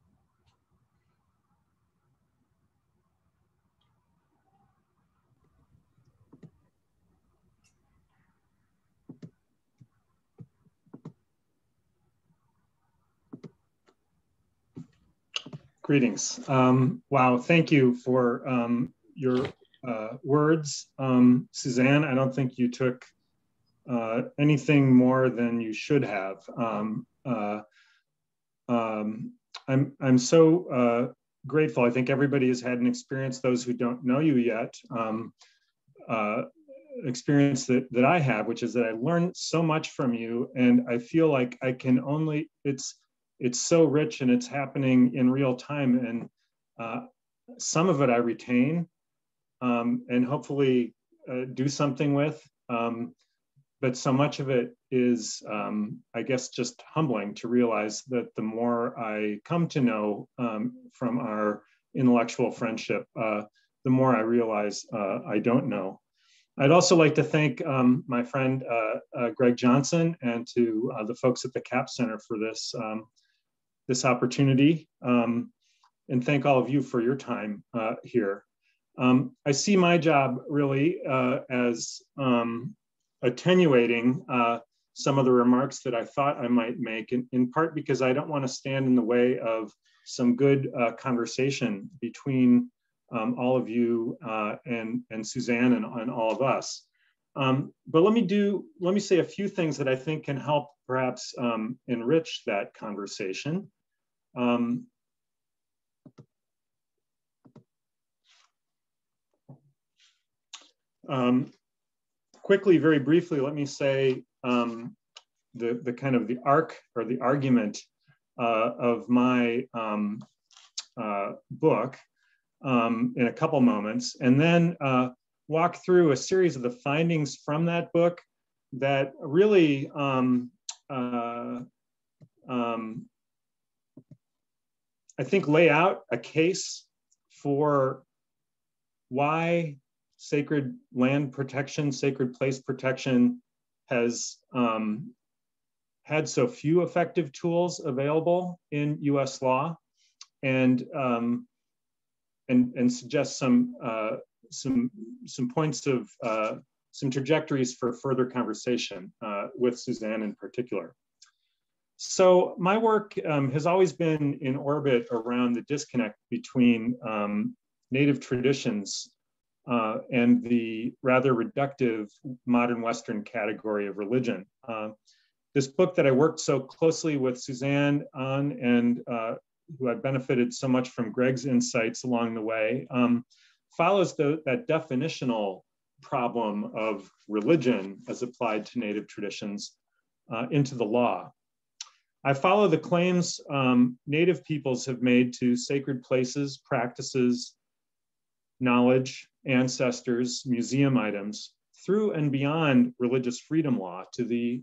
Greetings. Wow, thank you for your words. Suzanne, I don't think you took anything more than you should have. I'm so grateful. I think everybody has had an experience, those who don't know you yet, experience that I have, which is that I learned so much from you, and I feel like I can only, it's so rich and it's happening in real time, and some of it I retain and hopefully do something with, but so much of it is, I guess, just humbling to realize that the more I come to know from our intellectual friendship, the more I realize I don't know. I'd also like to thank my friend Greg Johnson and to the folks at the CAP Center for this, this opportunity, and thank all of you for your time here. I see my job really as attenuating some of the remarks that I thought I might make, in part because I don't want to stand in the way of some good conversation between all of you and Suzanne and all of us. But let me say a few things that I think can help perhaps enrich that conversation. Quickly, very briefly, let me say the kind of the arc or the argument of my book in a couple moments, and then walk through a series of the findings from that book that really I think lay out a case for why sacred land protection, sacred place protection has had so few effective tools available in US law, and suggest some points of some trajectories for further conversation with Suzanne in particular. So my work has always been in orbit around the disconnect between Native traditions and the rather reductive modern Western category of religion. This book that I worked so closely with Suzanne on, and who I benefited so much from Greg's insights along the way, follows that definitional problem of religion as applied to Native traditions into the law. I follow the claims Native peoples have made to sacred places, practices, knowledge, ancestors, museum items, through and beyond religious freedom law to the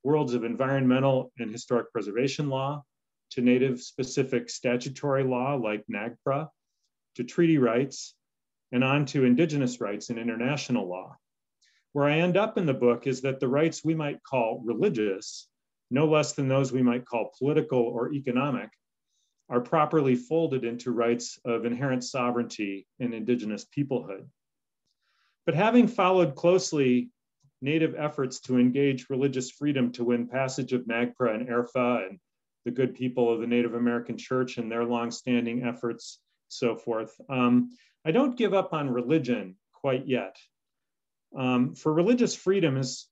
worlds of environmental and historic preservation law, to Native specific statutory law like NAGPRA, to treaty rights, and on to Indigenous rights and international law. Where I end up in the book is that the rights we might call religious, no less than those we might call political or economic, are properly folded into rights of inherent sovereignty and Indigenous peoplehood. But having followed closely Native efforts to engage religious freedom to win passage of NAGPRA and ERFA, and the good people of the Native American Church and their longstanding efforts, so forth, I don't give up on religion quite yet. For religious freedom has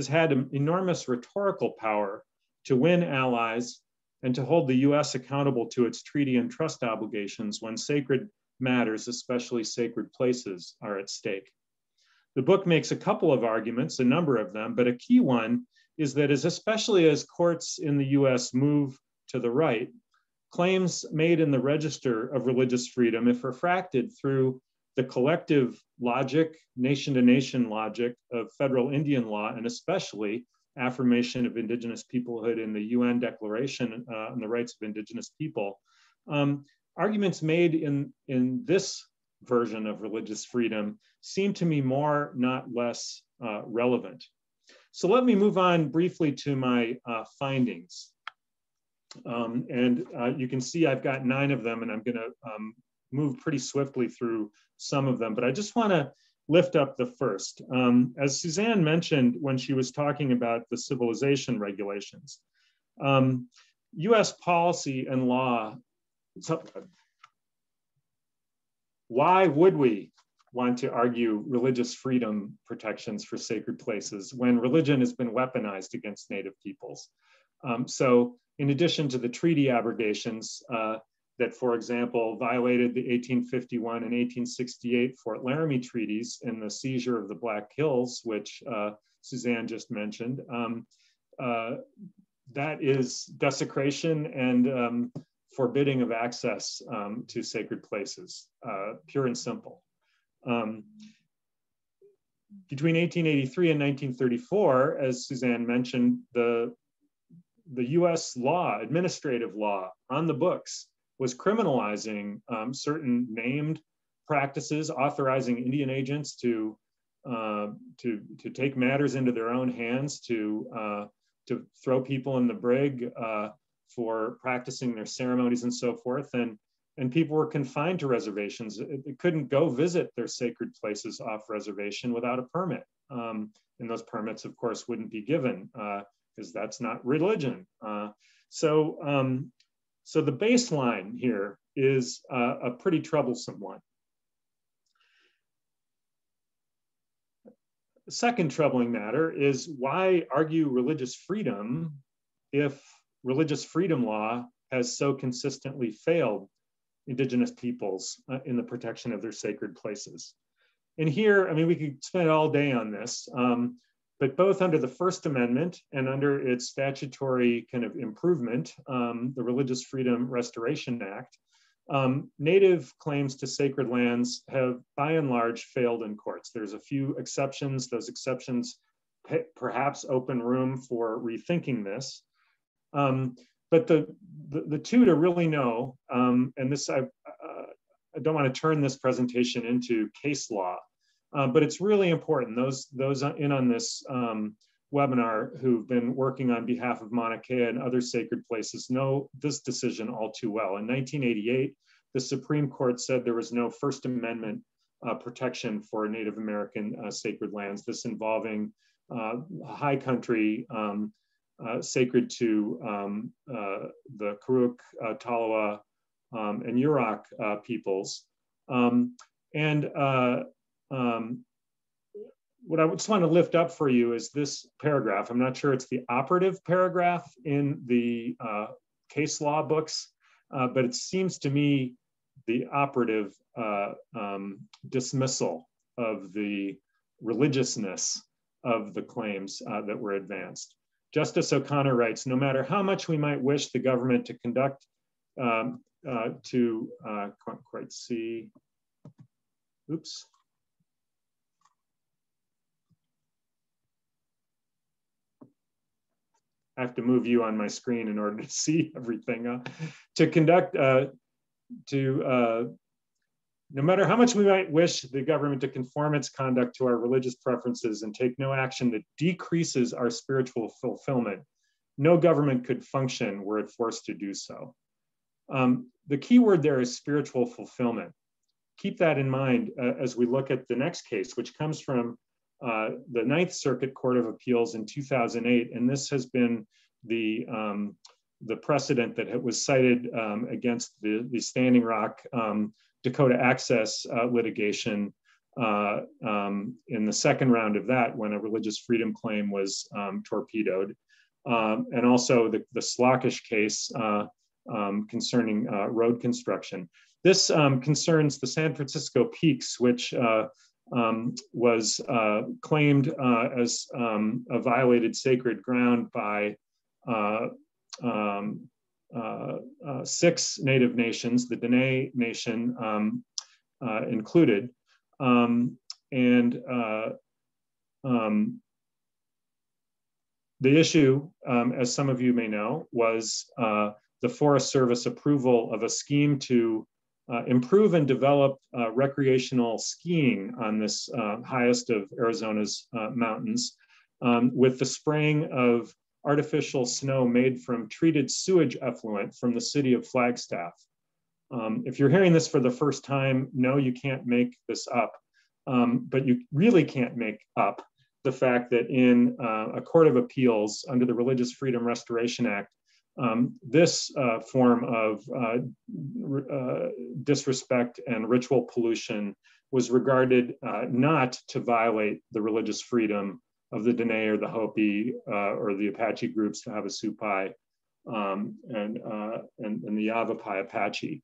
had an enormous rhetorical power to win allies and to hold the US accountable to its treaty and trust obligations when sacred matters, especially sacred places, are at stake. The book makes a couple of arguments, a number of them, but a key one is that especially as courts in the US move to the right, claims made in the Register of Religious Freedom, if refracted through the collective logic, nation-to-nation logic of federal Indian law, and especially affirmation of Indigenous peoplehood in the UN Declaration on the Rights of Indigenous People, arguments made in this version of religious freedom seem to me more, not less, relevant. So let me move on briefly to my findings. You can see I've got 9 of them, and I'm going to move pretty swiftly through some of them, but I just want to lift up the first. As Suzanne mentioned when she was talking about the civilization regulations, US policy and law, why would we want to argue religious freedom protections for sacred places when religion has been weaponized against Native peoples? So in addition to the treaty abrogations that, for example, violated the 1851 and 1868 Fort Laramie treaties and the seizure of the Black Hills, which Suzanne just mentioned, that is desecration and forbidding of access to sacred places, pure and simple. Between 1883 and 1934, as Suzanne mentioned, the US law, administrative law on the books was criminalizing certain named practices, authorizing Indian agents to take matters into their own hands, to throw people in the brig for practicing their ceremonies and so forth. And people were confined to reservations. They couldn't go visit their sacred places off reservation without a permit. And those permits, of course, wouldn't be given because that's not religion. So the baseline here is a pretty troublesome one. The second troubling matter is, why argue religious freedom if religious freedom law has so consistently failed Indigenous peoples in the protection of their sacred places? And here, I mean, we could spend all day on this, but both under the First Amendment and under its statutory kind of improvement, the Religious Freedom Restoration Act, Native claims to sacred lands have by and large failed in courts. There's a few exceptions. Those exceptions perhaps open room for rethinking this. But the two to really know, and this I don't want to turn this presentation into case law, but it's really important. Those in on this webinar who've been working on behalf of Mauna Kea and other sacred places know this decision all too well. In 1988, the Supreme Court said there was no First Amendment protection for Native American sacred lands, this involving high country sacred to the Karuk, Tolowa, and Yurok peoples. What I just want to lift up for you is this paragraph. I'm not sure it's the operative paragraph in the case law books, but it seems to me the operative dismissal of the religiousness of the claims that were advanced. Justice O'Connor writes, no matter how much we might wish the government to conduct can't quite see, oops. I have to move you on my screen in order to see everything. To conduct, no matter how much we might wish the government to conform its conduct to our religious preferences and take no action that decreases our spiritual fulfillment, no government could function were it forced to do so. The key word there is spiritual fulfillment. Keep that in mind as we look at the next case, which comes from the Ninth Circuit Court of Appeals in 2008, and this has been the precedent that was cited against the Standing Rock Dakota Access litigation in the second round of that, when a religious freedom claim was torpedoed, and also the Slockish case concerning road construction. This concerns the San Francisco Peaks, which was claimed as a violated sacred ground by 6 Native nations, the Dene Nation included. The issue, as some of you may know, was the Forest Service approval of a scheme to improve and develop recreational skiing on this highest of Arizona's mountains with the spraying of artificial snow made from treated sewage effluent from the city of Flagstaff. If you're hearing this for the first time, no, you can't make this up, but you really can't make up the fact that in a court of appeals under the Religious Freedom Restoration Act, This form of disrespect and ritual pollution was regarded not to violate the religious freedom of the Dene or the Hopi or the Apache groups, the Havasupai and the Yavapai Apache.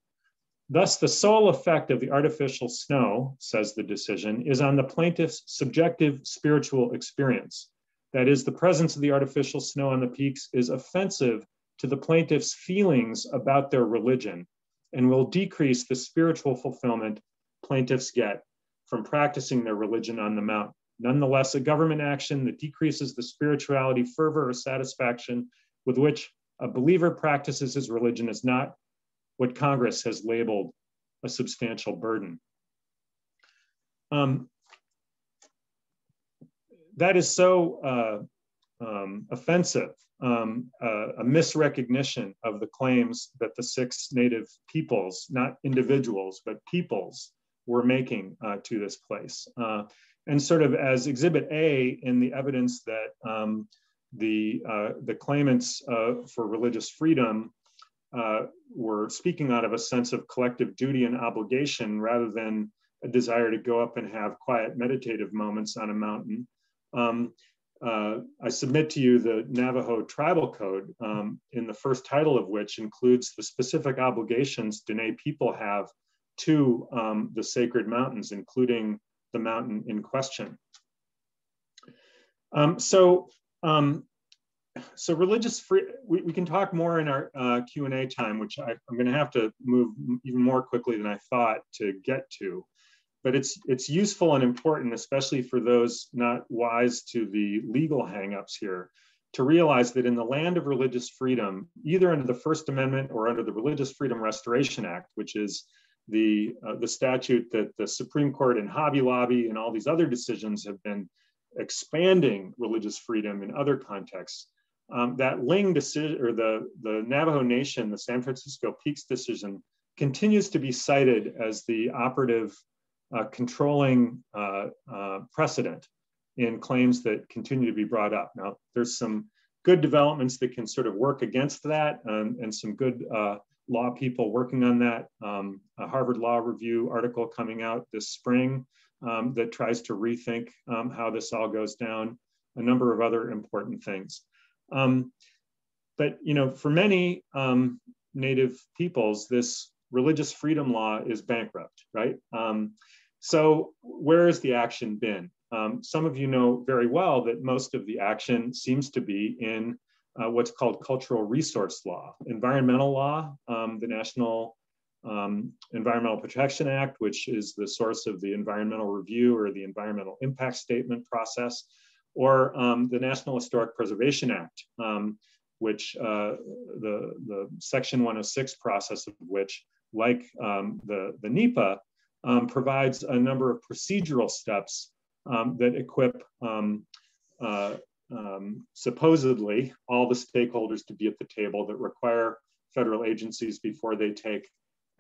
Thus, the sole effect of the artificial snow, says the decision, is on the plaintiff's subjective spiritual experience. That is, the presence of the artificial snow on the peaks is offensive to the plaintiff's feelings about their religion and will decrease the spiritual fulfillment plaintiffs get from practicing their religion on the mountain. Nonetheless, a government action that decreases the spirituality, fervor, or satisfaction with which a believer practices his religion is not what Congress has labeled a substantial burden. That is so offensive, a misrecognition of the claims that the 6 Native peoples, not individuals, but peoples, were making to this place. And sort of as Exhibit A in the evidence that the claimants for religious freedom were speaking out of a sense of collective duty and obligation rather than a desire to go up and have quiet meditative moments on a mountain. I submit to you the Navajo Tribal Code, in the first title of which includes the specific obligations Dene people have to the sacred mountains, including the mountain in question. So religious free, we can talk more in our Q&A time, which I'm going to have to move even more quickly than I thought to get to. But it's useful and important, especially for those not wise to the legal hangups here, to realize that in the land of religious freedom, either under the First Amendment or under the Religious Freedom Restoration Act, which is the statute that the Supreme Court and Hobby Lobby and all these other decisions have been expanding religious freedom in other contexts. That Ling decision, or the Navajo Nation, the San Francisco Peaks decision, continues to be cited as the operative controlling precedent in claims that continue to be brought up. Now, there's some good developments that can sort of work against that, and some good law people working on that. A Harvard Law Review article coming out this spring that tries to rethink how this all goes down, a number of other important things. But for many Native peoples, this religious freedom law is bankrupt, right? So where has the action been? Some of you know very well that most of the action seems to be in what's called cultural resource law, environmental law, the National Environmental Protection Act, which is the source of the environmental review or the environmental impact statement process, or the National Historic Preservation Act, which the Section 106 process of which, like the NEPA, provides a number of procedural steps that equip supposedly all the stakeholders to be at the table, that require federal agencies before they take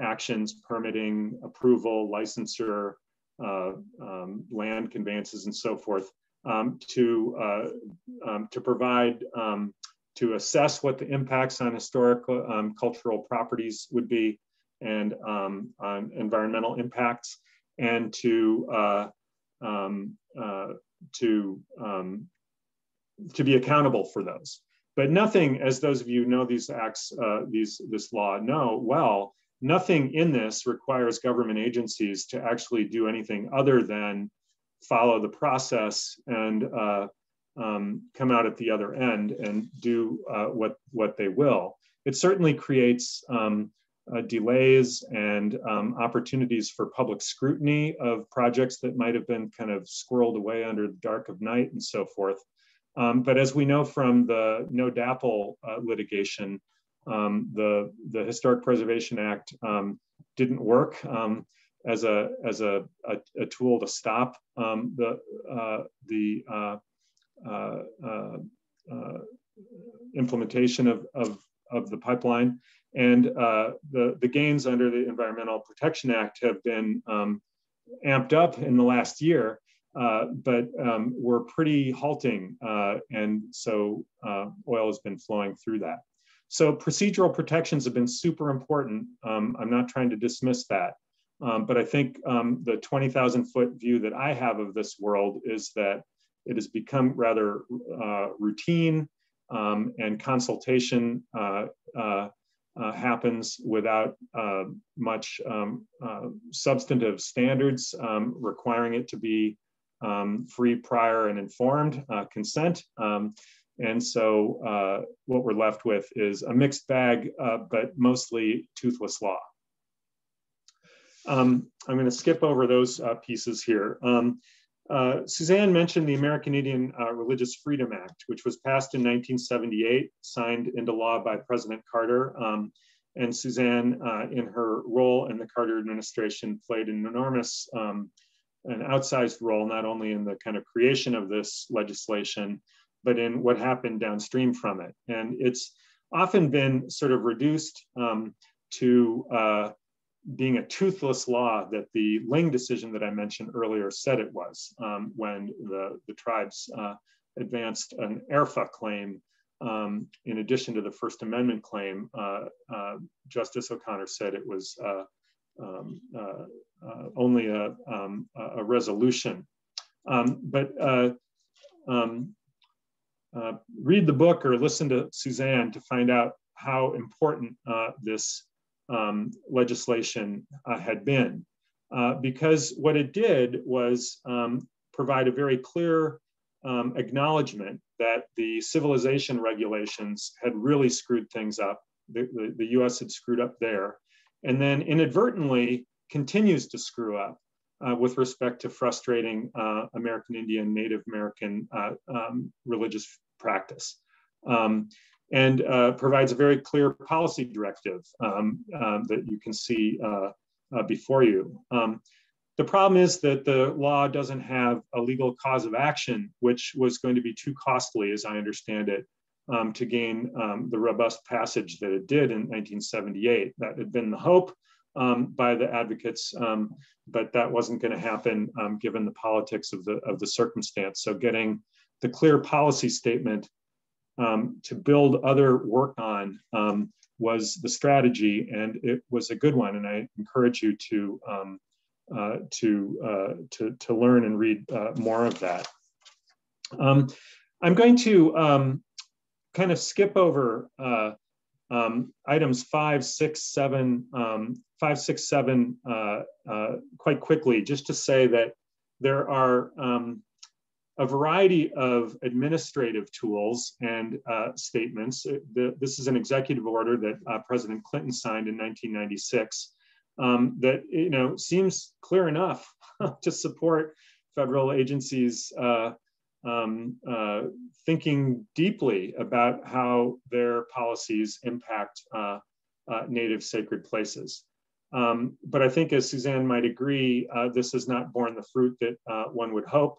actions, permitting, approval, licensure, land conveyances, and so forth, to provide, to assess what the impacts on historical cultural properties would be, and on environmental impacts, and to be accountable for those. But nothing, as those of you know these acts, this law know well, nothing in this requires government agencies to actually do anything other than follow the process and come out at the other end and do what they will. It certainly creates delays and opportunities for public scrutiny of projects that might have been kind of squirreled away under the dark of night and so forth. But as we know from the No DAPL litigation, the Historic Preservation Act didn't work as a tool to stop the implementation of the pipeline. And the gains under the Environmental Protection Act have been amped up in the last year, but were pretty halting. And so oil has been flowing through that. So procedural protections have been super important. I'm not trying to dismiss that. But I think the 20,000-foot view that I have of this world is that it has become rather routine, and consultation happens without much substantive standards requiring it to be free, prior, and informed consent. And so what we're left with is a mixed bag, but mostly toothless law. I'm going to skip over those pieces here. Suzanne mentioned the American Indian Religious Freedom Act, which was passed in 1978, signed into law by President Carter. And Suzanne, in her role in the Carter administration, played an enormous, an outsized role, not only in the kind of creation of this legislation, but in what happened downstream from it. And it's often been sort of reduced to being a toothless law that the Ling decision that I mentioned earlier said it was, when the tribes advanced an ERFA claim. In addition to the First Amendment claim, Justice O'Connor said it was only a resolution. Read the book or listen to Suzanne to find out how important this legislation had been, because what it did was provide a very clear acknowledgement that the civilization regulations had really screwed things up. The US had screwed up there, and then inadvertently continues to screw up with respect to frustrating American Indian, Native American religious practice. And provides a very clear policy directive that you can see before you. The problem is that the law doesn't have a legal cause of action, which was going to be too costly, as I understand it, to gain the robust passage that it did in 1978. That had been the hope by the advocates, but that wasn't going to happen given the politics of the circumstance. So getting the clear policy statement to build other work on was the strategy, and it was a good one. And I encourage you to learn and read more of that. I'm going to kind of skip over items 5, 6, 7 quite quickly, just to say that there are a variety of administrative tools and statements. This is an executive order that President Clinton signed in 1996 that seems clear enough to support federal agencies thinking deeply about how their policies impact Native sacred places. But I think, as Suzanne might agree, this has not borne the fruit that one would hope.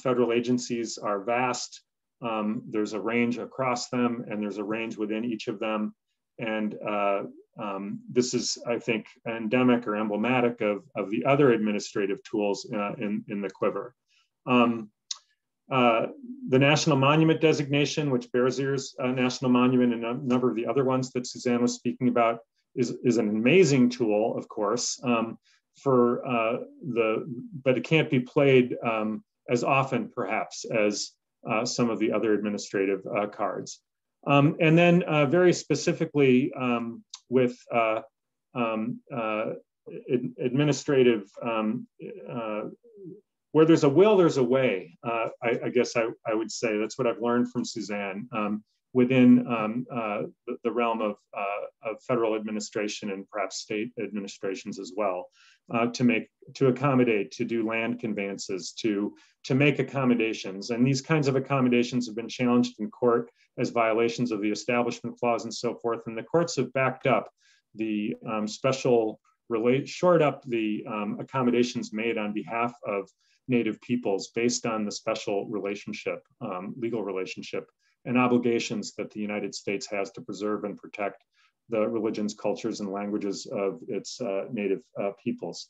Federal agencies are vast. There's a range across them, and there's a range within each of them. And this is, I think, endemic or emblematic of the other administrative tools in the quiver. The National Monument designation, which Bears Ears National Monument and a number of the other ones that Suzanne was speaking about, is an amazing tool, of course, but it can't be played as often, perhaps, as some of the other administrative cards. And then very specifically with administrative, where there's a will, there's a way. I guess I would say that's what I've learned from Suzanne within the realm of federal administration and perhaps state administrations as well, to accommodate, to do land conveyances, to make accommodations. And these kinds of accommodations have been challenged in court as violations of the Establishment Clause and so forth. And the courts have backed up the shored up the accommodations made on behalf of Native peoples based on the special relationship, legal relationship, and obligations that the United States has to preserve and protect the religions, cultures, and languages of its Native peoples.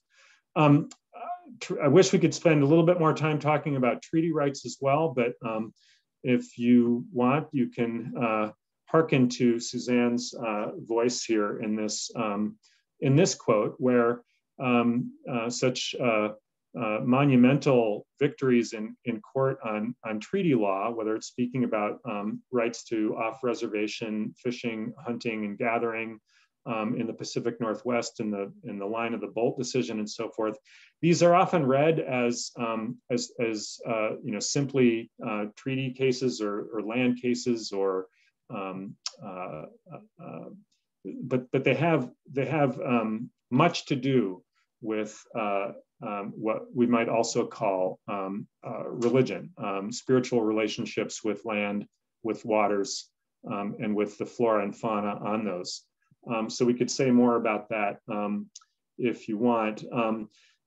I wish we could spend a little bit more time talking about treaty rights as well, but if you want, you can hearken to Suzanne's voice here in this quote, where such monumental victories in court on treaty law, whether it's speaking about rights to off-reservation fishing, hunting, and gathering in the Pacific Northwest, in the line of the Bolt decision, and so forth. These are often read as simply treaty cases or land cases, or but they have much to do with what we might also call religion, spiritual relationships with land, with waters, and with the flora and fauna on those. So we could say more about that if you want.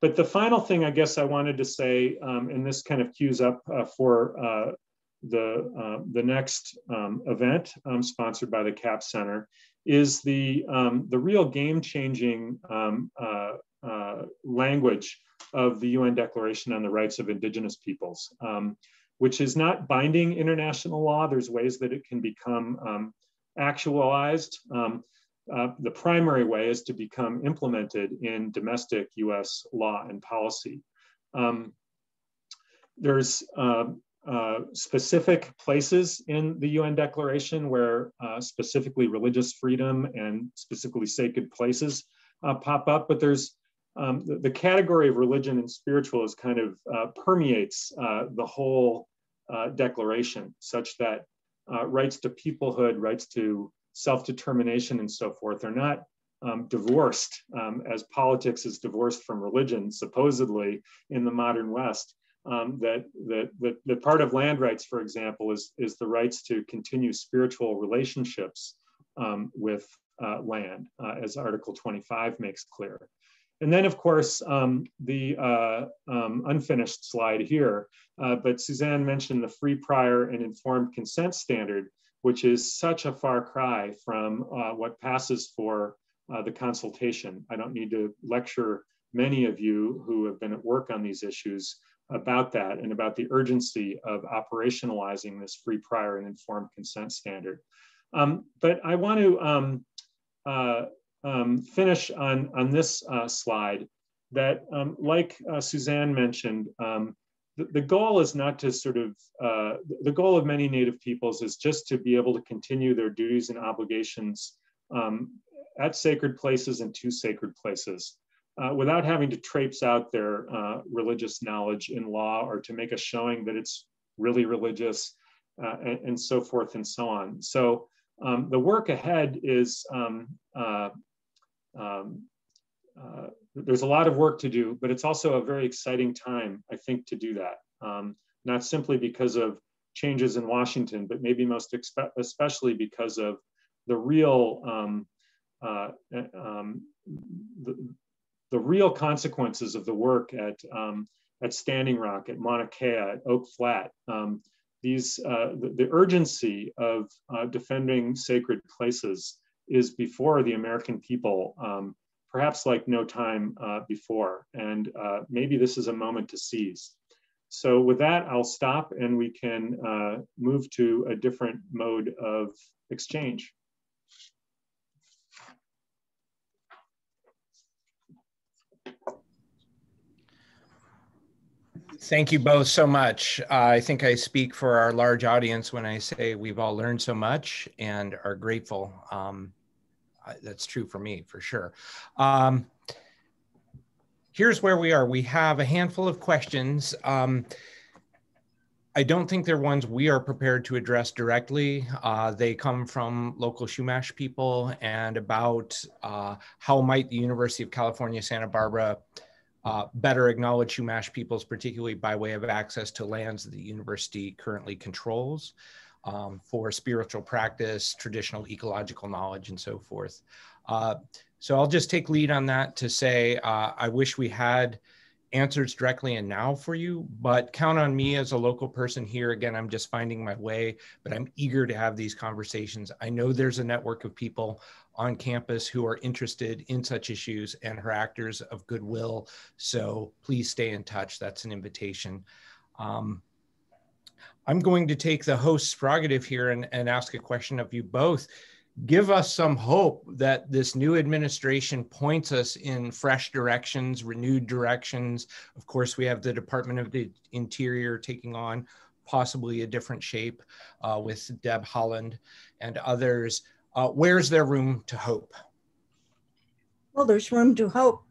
But the final thing I guess I wanted to say, and this kind of cues up for the next event sponsored by the CAP Center, is the real game-changing language of the UN Declaration on the Rights of Indigenous Peoples, which is not binding international law. There's ways that it can become actualized. The primary way is to become implemented in domestic US law and policy. There's specific places in the UN Declaration where specifically religious freedom and specifically sacred places pop up, but there's the category of religion and spiritual is kind of permeates the whole declaration, such that rights to peoplehood, rights to self-determination, and so forth are not divorced, as politics is divorced from religion, supposedly in the modern West. That part of land rights, for example, is the rights to continue spiritual relationships with land, as Article 25 makes clear. And then, of course, the unfinished slide here, but Suzanne mentioned the free, prior, and informed consent standard, which is such a far cry from what passes for the consultation. I don't need to lecture many of you who have been at work on these issues about that and about the urgency of operationalizing this free, prior, and informed consent standard. But I want to finish on this slide that, like Suzanne mentioned, the goal is not to sort of, the goal of many Native peoples is just to be able to continue their duties and obligations at sacred places and to sacred places without having to traipse out their religious knowledge in law or to make a showing that it's really religious and so forth and so on. So the work ahead is, there's a lot of work to do, but it's also a very exciting time, I think, to do that. Not simply because of changes in Washington, but maybe most especially because of the real the real consequences of the work at Standing Rock, at Mauna Kea, at Oak Flat. The urgency of defending sacred places is before the American people, perhaps like no time before. And maybe this is a moment to seize. So with that, I'll stop and we can move to a different mode of exchange. Thank you both so much. I think I speak for our large audience when I say we've all learned so much and are grateful. That's true for me, for sure. Here's where we are. We have a handful of questions. I don't think they're ones we are prepared to address directly. They come from local Chumash people and about how might the University of California, Santa Barbara better acknowledge Chumash peoples, particularly by way of access to lands that the university currently controls for spiritual practice, traditional ecological knowledge, and so forth. So I'll just take lead on that to say, I wish we had answers directly and now for you, but count on me as a local person here. Again, I'm just finding my way, but I'm eager to have these conversations. I know there's a network of people on campus who are interested in such issues and are actors of goodwill. So please stay in touch. That's an invitation. I'm going to take the host's prerogative here and ask a question of you both. Give us some hope that this new administration points us in fresh directions, renewed directions. Of course, we have the Department of the Interior taking on possibly a different shape with Deb Haaland and others. Where's there room to hope? Well, there's room to hope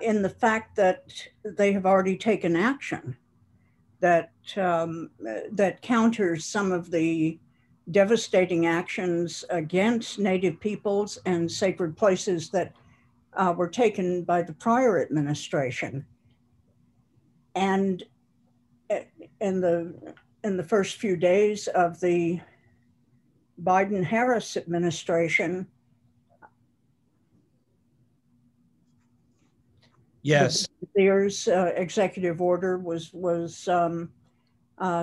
in the fact that they have already taken action that counters some of the devastating actions against Native peoples and sacred places that were taken by the prior administration. And in the first few days of the Biden-Harris administration, yes, there's executive order was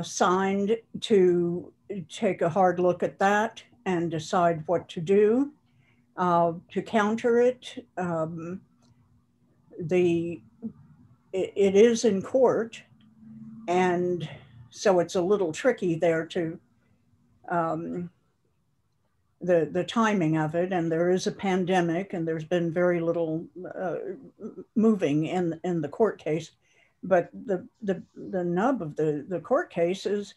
signed to take a hard look at that and decide what to do to counter it. It is in court, and so it's a little tricky there to the timing of it, and there is a pandemic, and there's been very little moving in the court case. But the nub of the court case is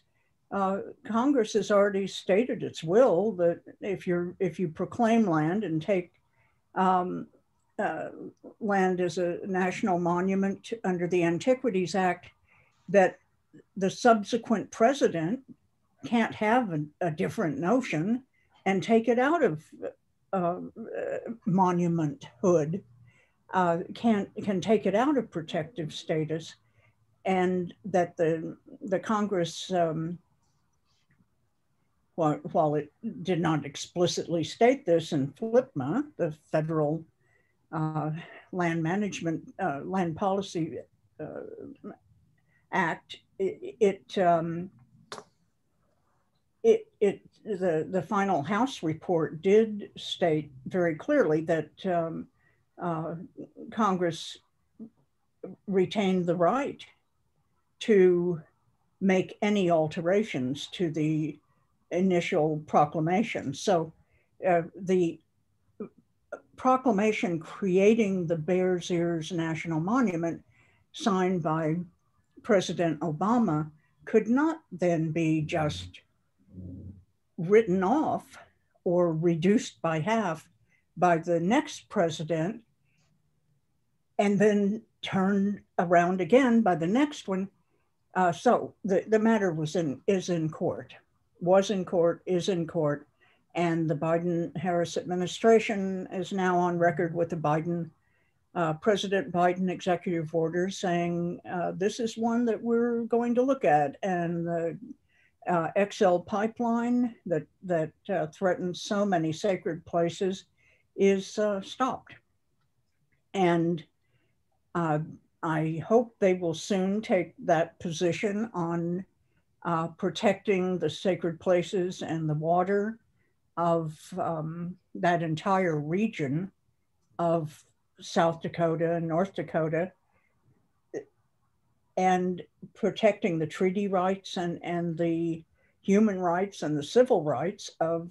Congress has already stated its will that if you proclaim land and take land as a national monument under the Antiquities Act, that the subsequent president can't have a different notion and take it out of monumenthood, can take it out of protective status, and that the Congress, while it did not explicitly state this in FLPMA, the Federal Land Management Land Policy Act, the final House report did state very clearly that Congress retained the right to make any alterations to the initial proclamation. So the proclamation creating the Bears Ears National Monument, signed by President Obama, could not then be just written off or reduced by half by the next president and then turned around again by the next one. So the matter is in court, is in court, and the Biden-Harris administration is now on record with the President Biden executive order saying this is one that we're going to look at, and the XL pipeline that threatens so many sacred places is stopped. And I hope they will soon take that position on protecting the sacred places and the water of that entire region of South Dakota and North Dakota, and protecting the treaty rights and the human rights and the civil rights of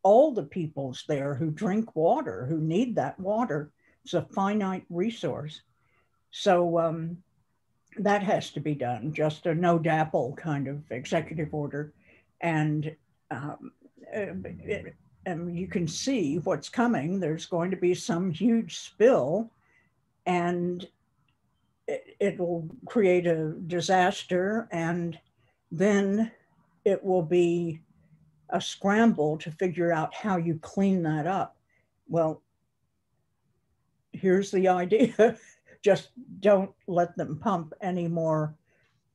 all the peoples there who drink water, who need that water. It's a finite resource. So that has to be done, just a no dapple kind of executive order. And you can see what's coming. There's going to be some huge spill, and it will create a disaster, and then it will be a scramble to figure out how you clean that up. Well, here's the idea. Just don't let them pump any more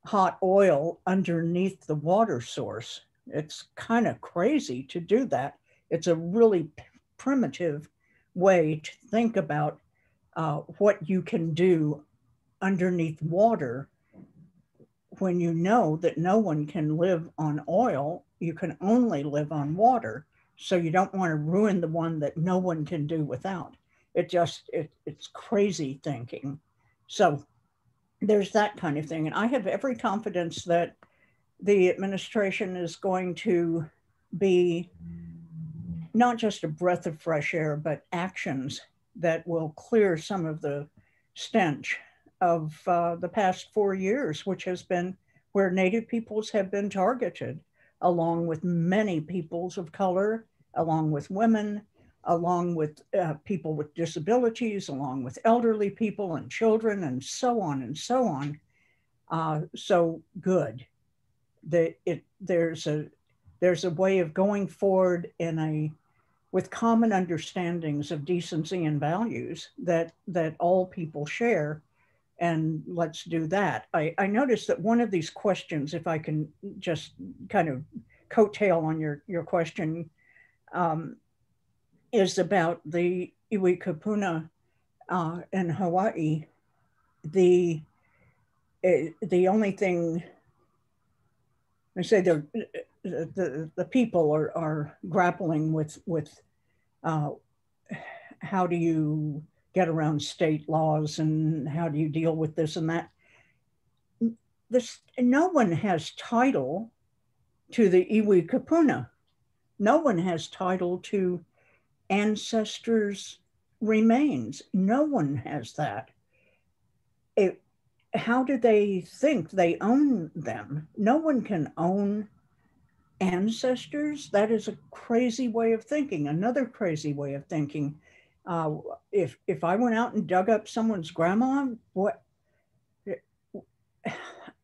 hot oil underneath the water source. It's kind of crazy to do that. It's a really primitive way to think about what you can do underneath water when you know that no one can live on oil. You can only live on water. So you don't want to ruin the one that no one can do without. It's crazy thinking. So there's that kind of thing. And I have every confidence that the administration is going to be not just a breath of fresh air, but actions that will clear some of the stench of the past 4 years, which has been where Native peoples have been targeted, along with many peoples of color, along with women, along with people with disabilities, along with elderly people and children, and so on and so on. So good. There's a way of going forward with common understandings of decency and values that all people share, and let's do that. I noticed that one of these questions, if I can just kind of coattail on your question, is about the iwi kupuna in Hawaii. The only thing I say, the people are grappling with how do you get around state laws and how do you deal with this and that. No one has title to the iwi kupuna. No one has title to ancestors' remains. No one has that. How do they think they own them? No one can own ancestors. That is a crazy way of thinking. Another crazy way of thinking. If I went out and dug up someone's grandma, what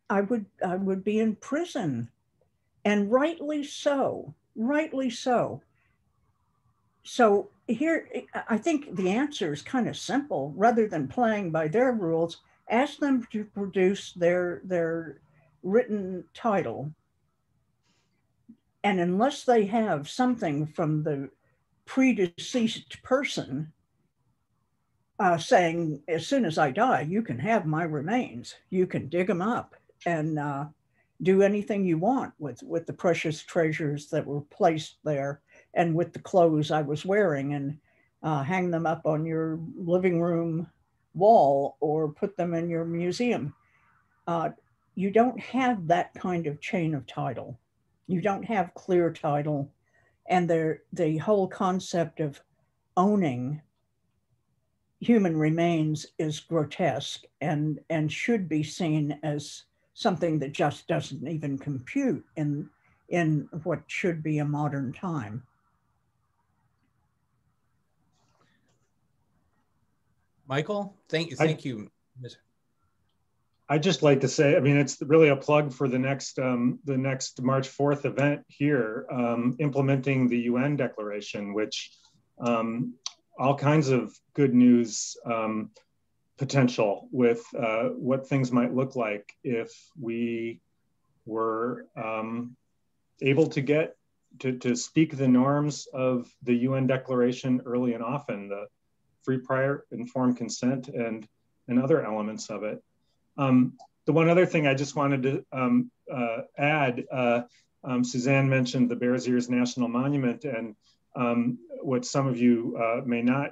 I would be in prison, and rightly so. Rightly so. So here, I think the answer is kind of simple. Rather than playing by their rules, ask them to produce their written title. And unless they have something from the predeceased person saying, as soon as I die, you can have my remains, you can dig them up and do anything you want with the precious treasures that were placed there and with the clothes I was wearing, and hang them up on your living room wall or put them in your museum. You don't have that kind of chain of title. You don't have clear title. And the whole concept of owning human remains is grotesque and should be seen as something that just doesn't even compute in what should be a modern time. Michael, thank you. I'd just like to say, I mean, it's really a plug for the next March 4th event here, implementing the UN Declaration, which all kinds of good news potential with what things might look like if we were able to get to speak the norms of the UN Declaration early and often, the free, prior, informed consent and other elements of it. The one other thing I just wanted to add, Suzanne mentioned the Bears Ears National Monument, and what some of you may not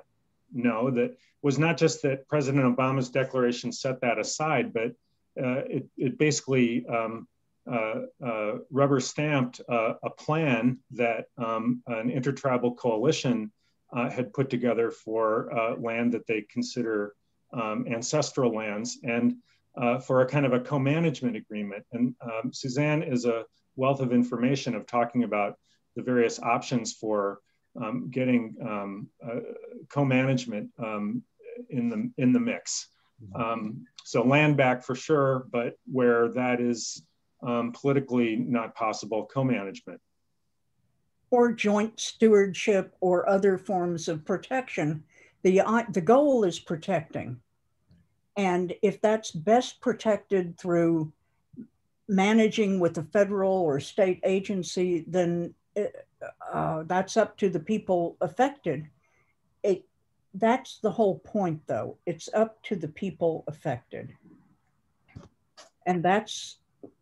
know, that was not just that President Obama's declaration set that aside, but it basically rubber stamped a plan that an intertribal coalition had put together for land that they consider ancestral lands, and for a kind of a co-management agreement. And Suzanne is a wealth of information of talking about the various options for getting co-management in the mix. So land back for sure, but where that is politically not possible, co-management. Or joint stewardship or other forms of protection. The goal is protecting. And if that's best protected through managing with a federal or state agency, then that's up to the people affected. That's the whole point, though. It's up to the people affected. And that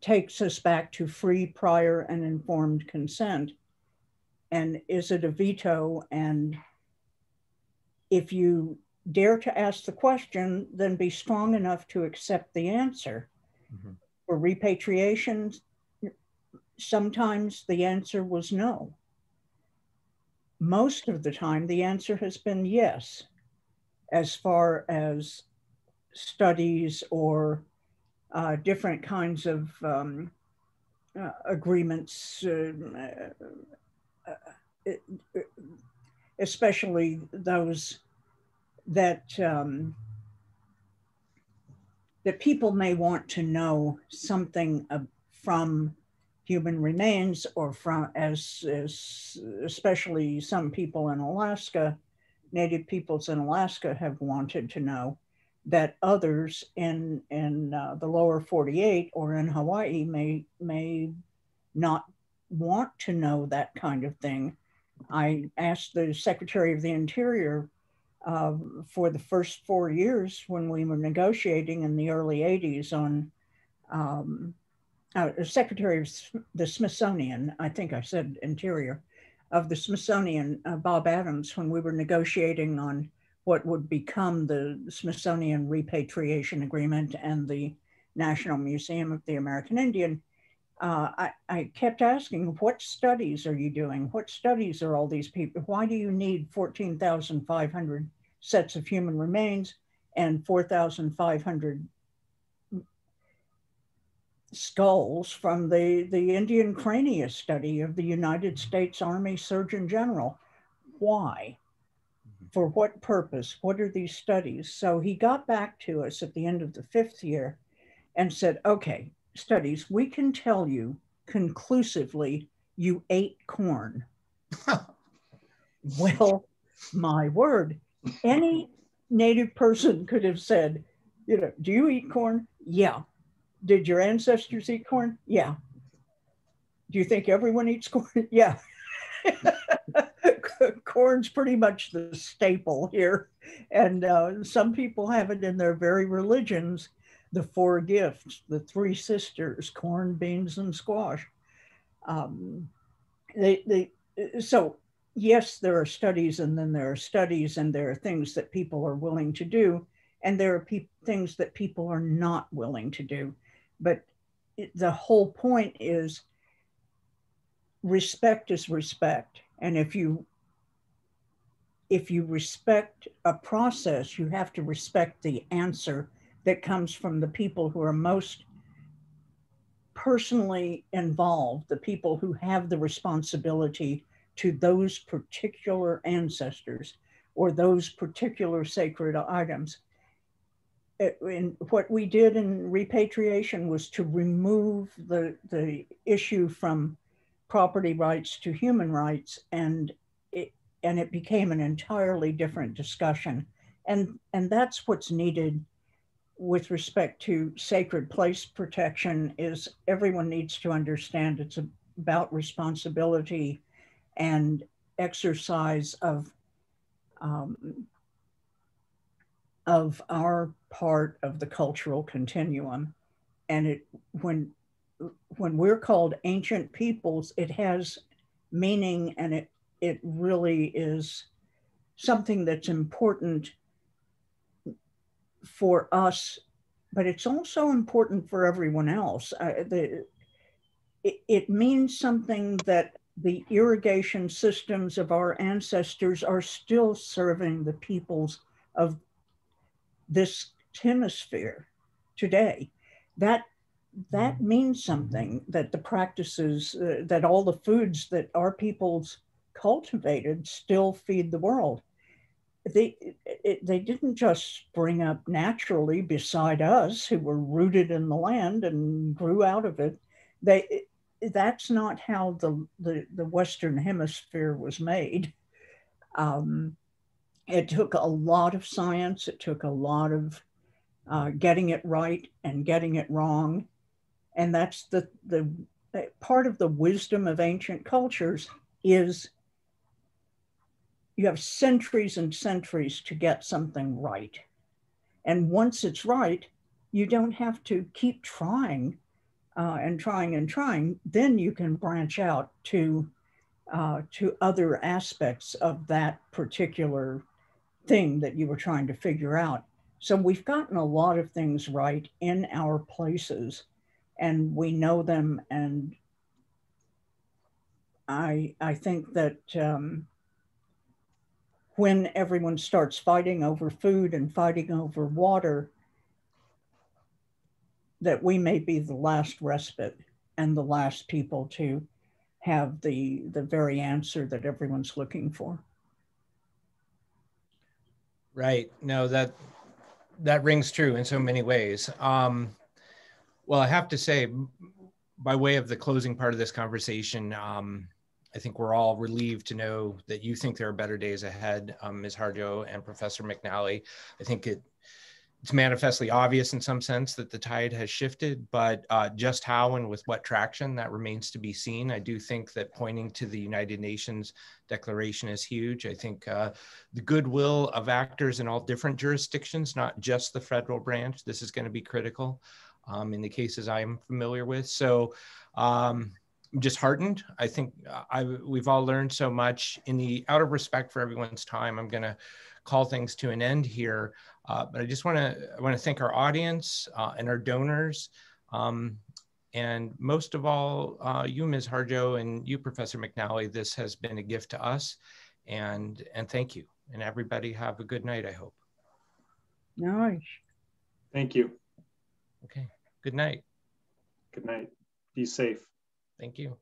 takes us back to free, prior, and informed consent. And is it a veto? And if you dare to ask the question, then be strong enough to accept the answer. Mm-hmm. For repatriation, sometimes the answer was no. Most of the time, the answer has been yes, as far as studies or different kinds of agreements, especially those that that people may want to know something from human remains, or from, as especially some people in Alaska, Native peoples in Alaska have wanted to know, that others in the lower 48 or in Hawaii may not want to know that kind of thing. I asked the Secretary of the Interior for the first 4 years when we were negotiating in the early 80s on Secretary of the Smithsonian, I think I said Interior, of the Smithsonian, Bob Adams, when we were negotiating on what would become the Smithsonian Repatriation Agreement and the National Museum of the American Indian. I kept asking, what studies are you doing? What studies are all these people? Why do you need 14,500 sets of human remains and 4,500 skulls from the Indian crania study of the United States Army Surgeon General? Why? For what purpose? What are these studies? So he got back to us at the end of the 5th year and said, okay, studies, we can tell you conclusively you ate corn. Well, my word, any Native person could have said, you know, do you eat corn? Yeah. Did your ancestors eat corn? Yeah. Do you think everyone eats corn? Yeah. Corn's pretty much the staple here. And some people have it in their very religions, the 4 gifts, the 3 sisters, corn, beans, and squash. So yes, there are studies, and then there are studies, and there are things that people are willing to do, and there are things that people are not willing to do. But the whole point is respect is respect. And if you respect a process, you have to respect the answer that comes from the people who are most personally involved, the people who have the responsibility to those particular ancestors or those particular sacred items. And what we did in repatriation was to remove the issue from property rights to human rights, and it became an entirely different discussion. And that's what's needed with respect to sacred place protection, is everyone needs to understand it's about responsibility and exercise of our part of the cultural continuum. And when we're called ancient peoples, it has meaning, and it really is something that's important for us, but it's also important for everyone else. It means something that the irrigation systems of our ancestors are still serving the peoples of this hemisphere today. That means something, that the practices, that all the foods that our peoples cultivated still feed the world. They didn't just spring up naturally beside us, who were rooted in the land and grew out of it. That's not how the Western Hemisphere was made. It took a lot of science. It took a lot of getting it right and getting it wrong. And that's the part of the wisdom of ancient cultures, is you have centuries and centuries to get something right. And once it's right, you don't have to keep trying and trying and trying. Then you can branch out to other aspects of that particular thing that you were trying to figure out. So we've gotten a lot of things right in our places, and we know them. And I think that when everyone starts fighting over food and fighting over water, that we may be the last respite and the last people to have the very answer that everyone's looking for. Right. No, that rings true in so many ways. Well, I have to say, by way of the closing part of this conversation, I think we're all relieved to know that you think there are better days ahead, Ms. Harjo and Professor McNally. I think it's manifestly obvious in some sense that the tide has shifted, but just how and with what traction, that remains to be seen. I do think that pointing to the United Nations Declaration is huge. I think the goodwill of actors in all different jurisdictions, not just the federal branch, this is going to be critical in the cases I'm familiar with. So I'm just heartened. I think we've all learned so much. Out of respect for everyone's time, I'm going to call things to an end here. But I just want to thank our audience and our donors, and most of all, you, Ms. Harjo, and you, Professor McNally. This has been a gift to us, and thank you. And everybody have a good night, I hope. Nice. Thank you. Okay. Good night. Good night. Be safe. Thank you.